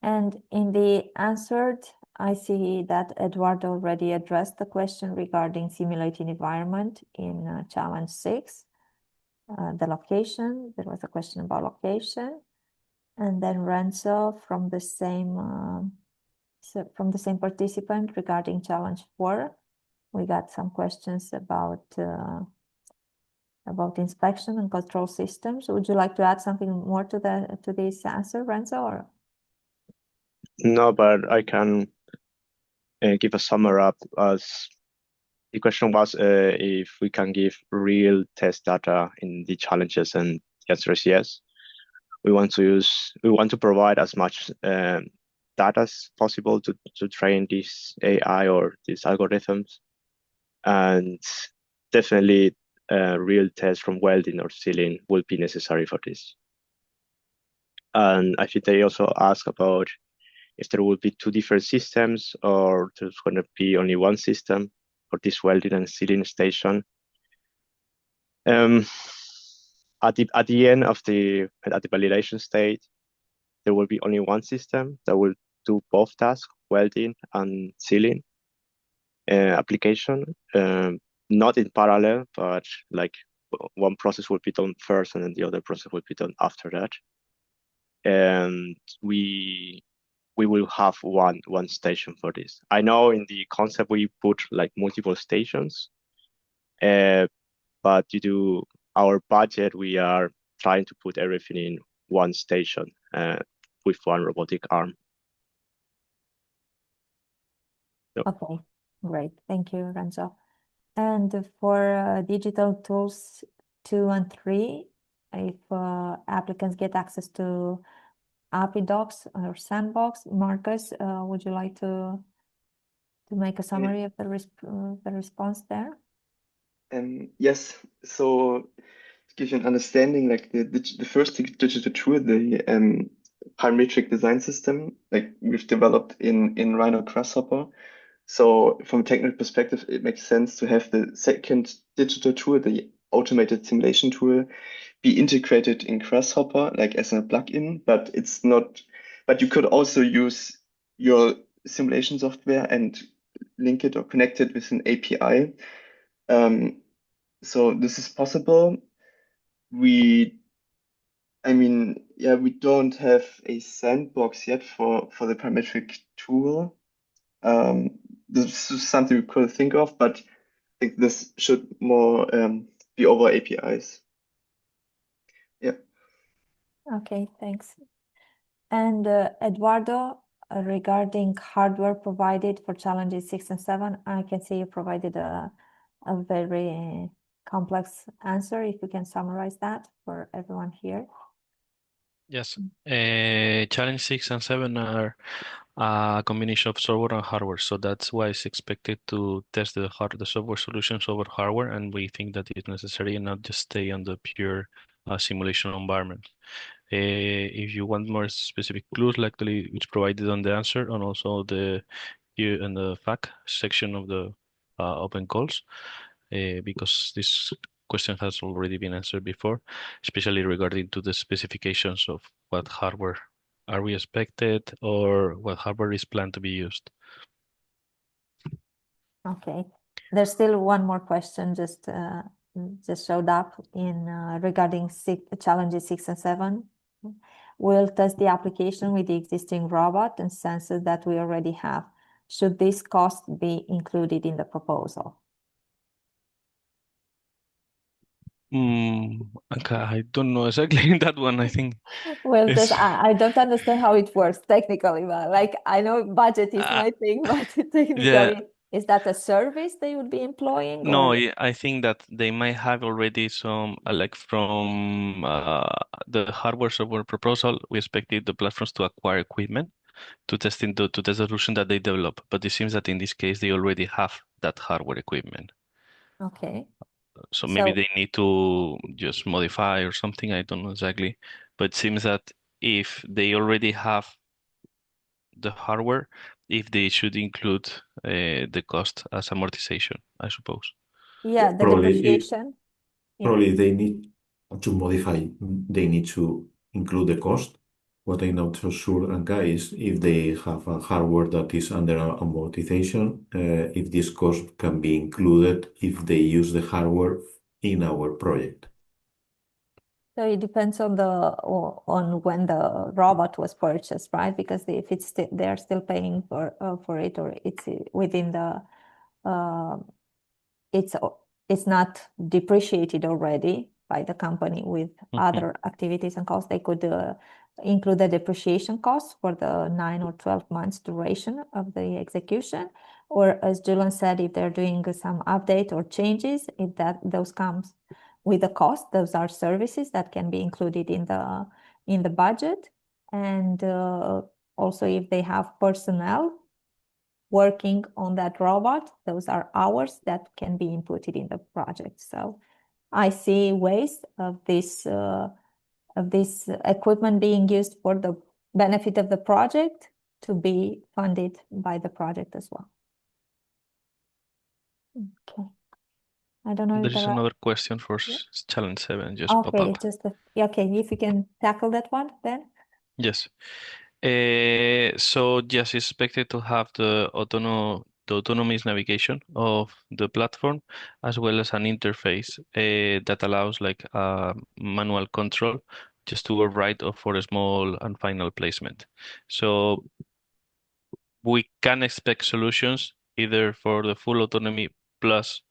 And in the answered, I see that Eduardo already addressed the question regarding simulating environment in challenge 6. The location, there was a question about location. And then Renzo from the same participant regarding challenge 4. We got some questions about inspection and control systems. Would you like to add something more to this answer, Renzo? Or? No, but I can give a summary up. As the question was if we can give real test data in the challenges, and the answer is yes. We want to provide as much data as possible to train this AI or these algorithms, and definitely real tests from welding or sealing will be necessary for this. And I think they also ask about if there will be 2 different systems or there's going to be only one system for this welding and sealing station. At the end of the validation stage, there will be only one system that will do both tasks, welding and sealing application. Not in parallel, but like one process will be done first and then the other process will be done after that. And we will have one station for this. I know in the concept we put like multiple stations, but due to our budget, we are trying to put everything in one station with one robotic arm. So. Okay, great. Thank you, Renzo. And for digital tools 2 and 3, if applicants get access to API docs or sandbox, Marcus, would you like to make a summary of the response there? Yes. So to give you an understanding, like the first digital tool, the parametric design system, like we've developed in Rhino Grasshopper. So from a technical perspective, it makes sense to have the second digital tool, the automated simulation tool, be integrated in Grasshopper, like as a plugin, but it's not, but you could also use your simulation software and link it or connect it with an API. So this is possible. We don't have a sandbox yet for the parametric tool. This is something we could think of, but I think this should more be over APIs. Yeah. Okay, thanks. And Eduardo, regarding hardware provided for challenges 6 and 7, I can see you provided a very complex answer. If you can summarize that for everyone here. Yes. Challenge 6 and 7 are a combination of software and hardware. So that's why it's expected to test the software solutions over hardware, and we think that it's necessary and not just stay on the pure simulation environment. If you want more specific clues, likely it's provided on the answer and also here in the FAQ section of the open calls, because this question has already been answered before, especially regarding to the specifications of what hardware are we expected or what hardware is planned to be used. Okay, there's still one more question just showed up in regarding challenges 6 and 7. We'll test the application with the existing robot and sensors that we already have. Should this cost be included in the proposal? Okay, I don't know exactly that one. I think Well, it's I don't understand how it works technically, but like I know budget is my thing, but yeah. technically, is that a service they would be employing No, or? I think that they might have already some like from the hardware software proposal. We expected the platforms to acquire equipment to test the solution that they develop, but it seems that in this case they already have that hardware equipment. Okay. So maybe So they need to just modify or something. I don't know exactly, but it seems that if they already have the hardware, if they should include the cost as amortization, I suppose. yeah, the Probably, depreciation. Yeah. probably they need to modify, they need to include the cost. What I'm not so sure, Anka, is if they have a hardware that is under amortization, if this cost can be included if they use the hardware in our project. So it depends on on when the robot was purchased, right? Because if it's they're still paying for it, or it's within the uh, it's not depreciated already by the company with other activities and costs. They could include the depreciation costs for the 9 or 12 months duration of the execution. Or as Julian said, if they're doing some update or changes, if those comes with the cost, those are services that can be included in the budget. And also if they have personnel working on that robot, those are hours that can be inputted in the project. So I see ways of this equipment being used for the benefit of the project to be funded by the project as well. Okay. I don't know There if is there are. another question for Yeah. challenge 7 just pop Okay, up. okay, if you can tackle that one then. Yes. So yes, it's expected to have the autonomous navigation of the platform as well as an interface that allows like manual control just to a right or for a small and final placement. So we can expect solutions either for the full autonomy plus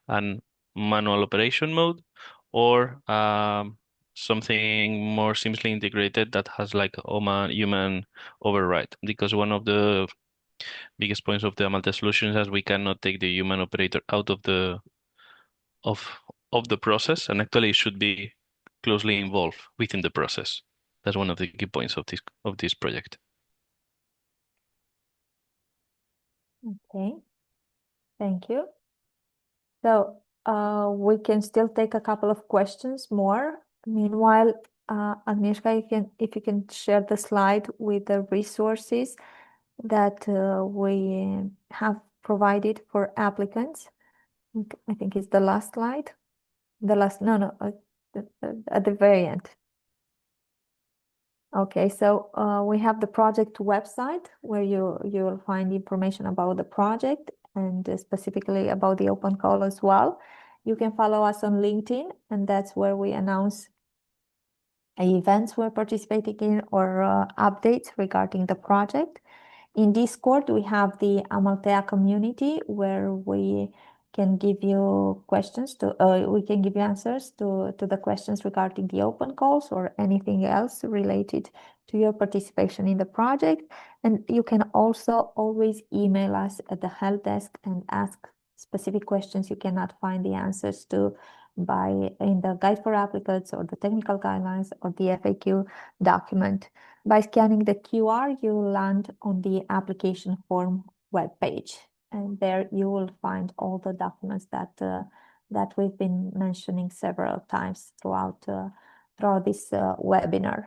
an manual operation mode or something more seamlessly integrated that has like human override. Because one of the biggest points of the AMALTEA solution is we cannot take the human operator out of the of the process, and actually it should be closely involved within the process. That's one of the key points of this project. Okay, thank you. So we can still take a couple of questions more. Meanwhile, Agnieszka, if you can share the slide with the resources that we have provided for applicants. I think it's the last slide. The last, no, at the very end. Okay, so we have the project website where you will find information about the project and specifically about the open call as well. You can follow us on LinkedIn, and that's where we announce events we're participating in or updates regarding the project. In Discord, we have the AMALTEA community where we can give you questions we can give you answers to the questions regarding the open calls or anything else related to your participation in the project. And you can also always email us at the help desk and ask specific questions you cannot find the answers to in the guide for applicants or the technical guidelines or the FAQ document. By scanning the QR, you land on the application form webpage, and there you will find all the documents that we've been mentioning several times throughout this webinar.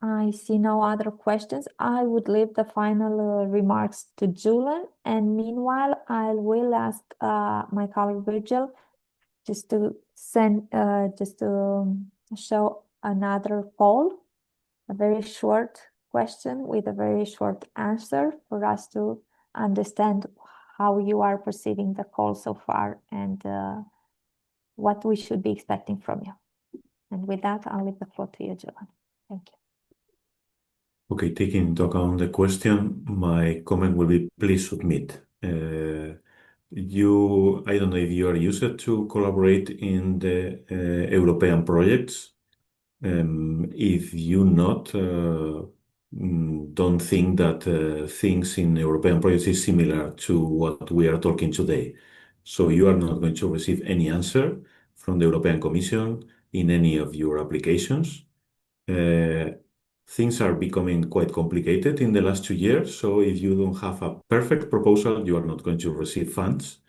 I see no other questions. I would leave the final remarks to Julian, and meanwhile, I will ask my colleague Virgil just to show another poll, a very short question with a very short answer for us to understand how you are perceiving the call so far and what we should be expecting from you. And with that, I'll leave the floor to you, Julian. Thank you. Okay, taking into account the question, my comment will be please submit. I don't know if you are used to collaborate in the European projects. If you not, don't think that things in European projects is similar to what we are talking today. So you are not going to receive any answer from the European Commission in any of your applications. Things are becoming quite complicated in the last 2 years. So if you don't have a perfect proposal, you are not going to receive funds.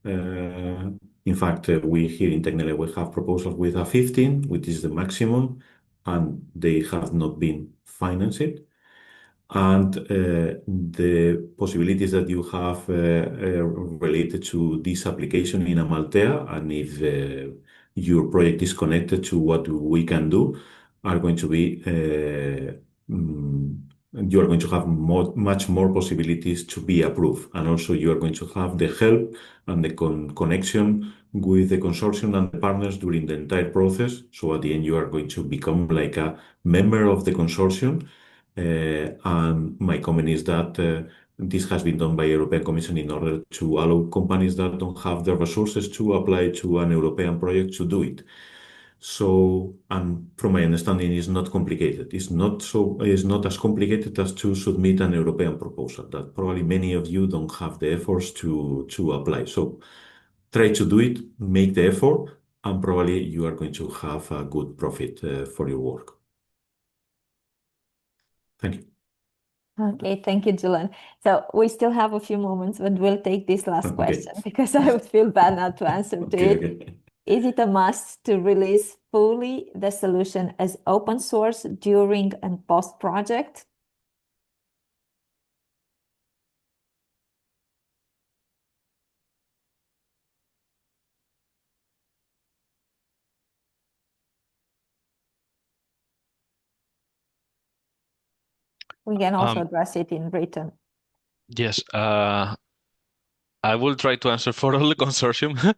In fact, we here in Technelia, we have proposals with a 15, which is the maximum, and they have not been financed. And the possibilities that you have related to this application in AMALTEA, and if your project is connected to what we can do, are going to be you are going to have much more possibilities to be approved. And also you are going to have the help and the connection with the consortium and the partners during the entire process. So at the end, you are going to become like a member of the consortium. And my comment is that this has been done by European Commission in order to allow companies that don't have the resources to apply to an European project to do it. So, and from my understanding, it's not complicated. It's not as complicated as to submit an European proposal. That probably many of you don't have the efforts to apply. So, try to do it, make the effort, and probably you are going to have a good profit for your work. Thank you. Okay, thank you, Julian. So we still have a few moments, but we'll take this last Okay. question because I would feel bad not to answer to it. Okay. Is it a must to release fully the solution as open source during and post project? We can also address it in written. Yes, I will try to answer for all the consortium.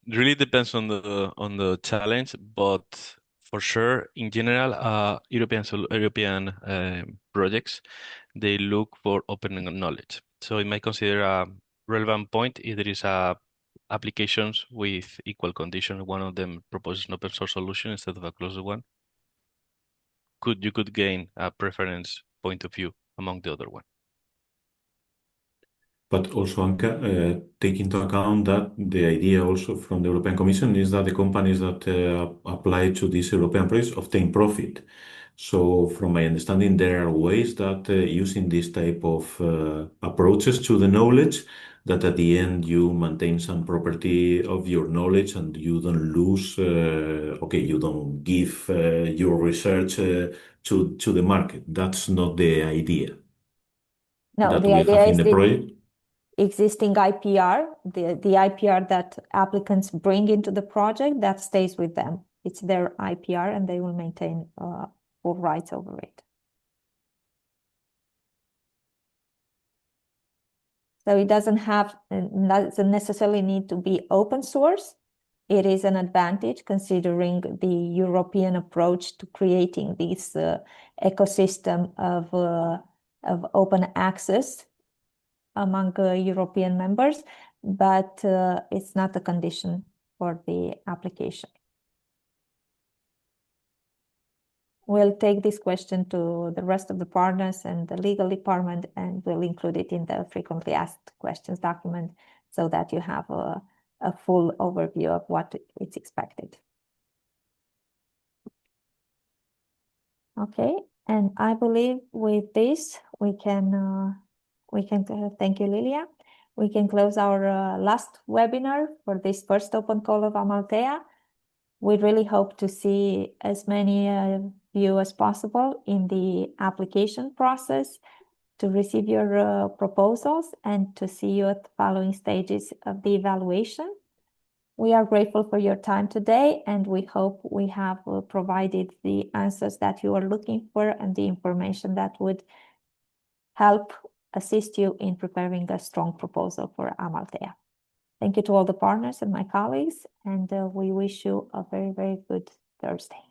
Really depends on the challenge, but for sure, in general, European projects, they look for open knowledge. So it might consider a relevant point if there is applications with equal conditions. One of them proposes an open source solution instead of a closed one. You could gain a preference point of view among the other one. But also, Anka, take into account that the idea also from the European Commission is that the companies that apply to these European projects obtain profit. So, from my understanding, there are ways that using this type of approaches to the knowledge, that at the end you maintain some property of your knowledge and you don't lose, you don't give your research to the market. That's not the idea. No, that the we idea have is in the project. Existing IPR, the IPR that applicants bring into the project, that stays with them. It's their IPR and they will maintain full rights over it. So it doesn't necessarily need to be open source. It is an advantage considering the European approach to creating this ecosystem of open access among European members, but it's not a condition for the application. We'll take this question to the rest of the partners and the legal department, and we'll include it in the frequently asked questions document so that you have a full overview of what it's expected. Okay, and I believe with this, we can thank you, Lilia. We can close our last webinar for this first open call of AMALTEA. We really hope to see as many you as possible in the application process, to receive your proposals, and to see you at the following stages of the evaluation. We are grateful for your time today, and we hope we have provided the answers that you are looking for and the information that would help assist you in preparing a strong proposal for AMALTEA. Thank you to all the partners and my colleagues, and we wish you a very, very good Thursday.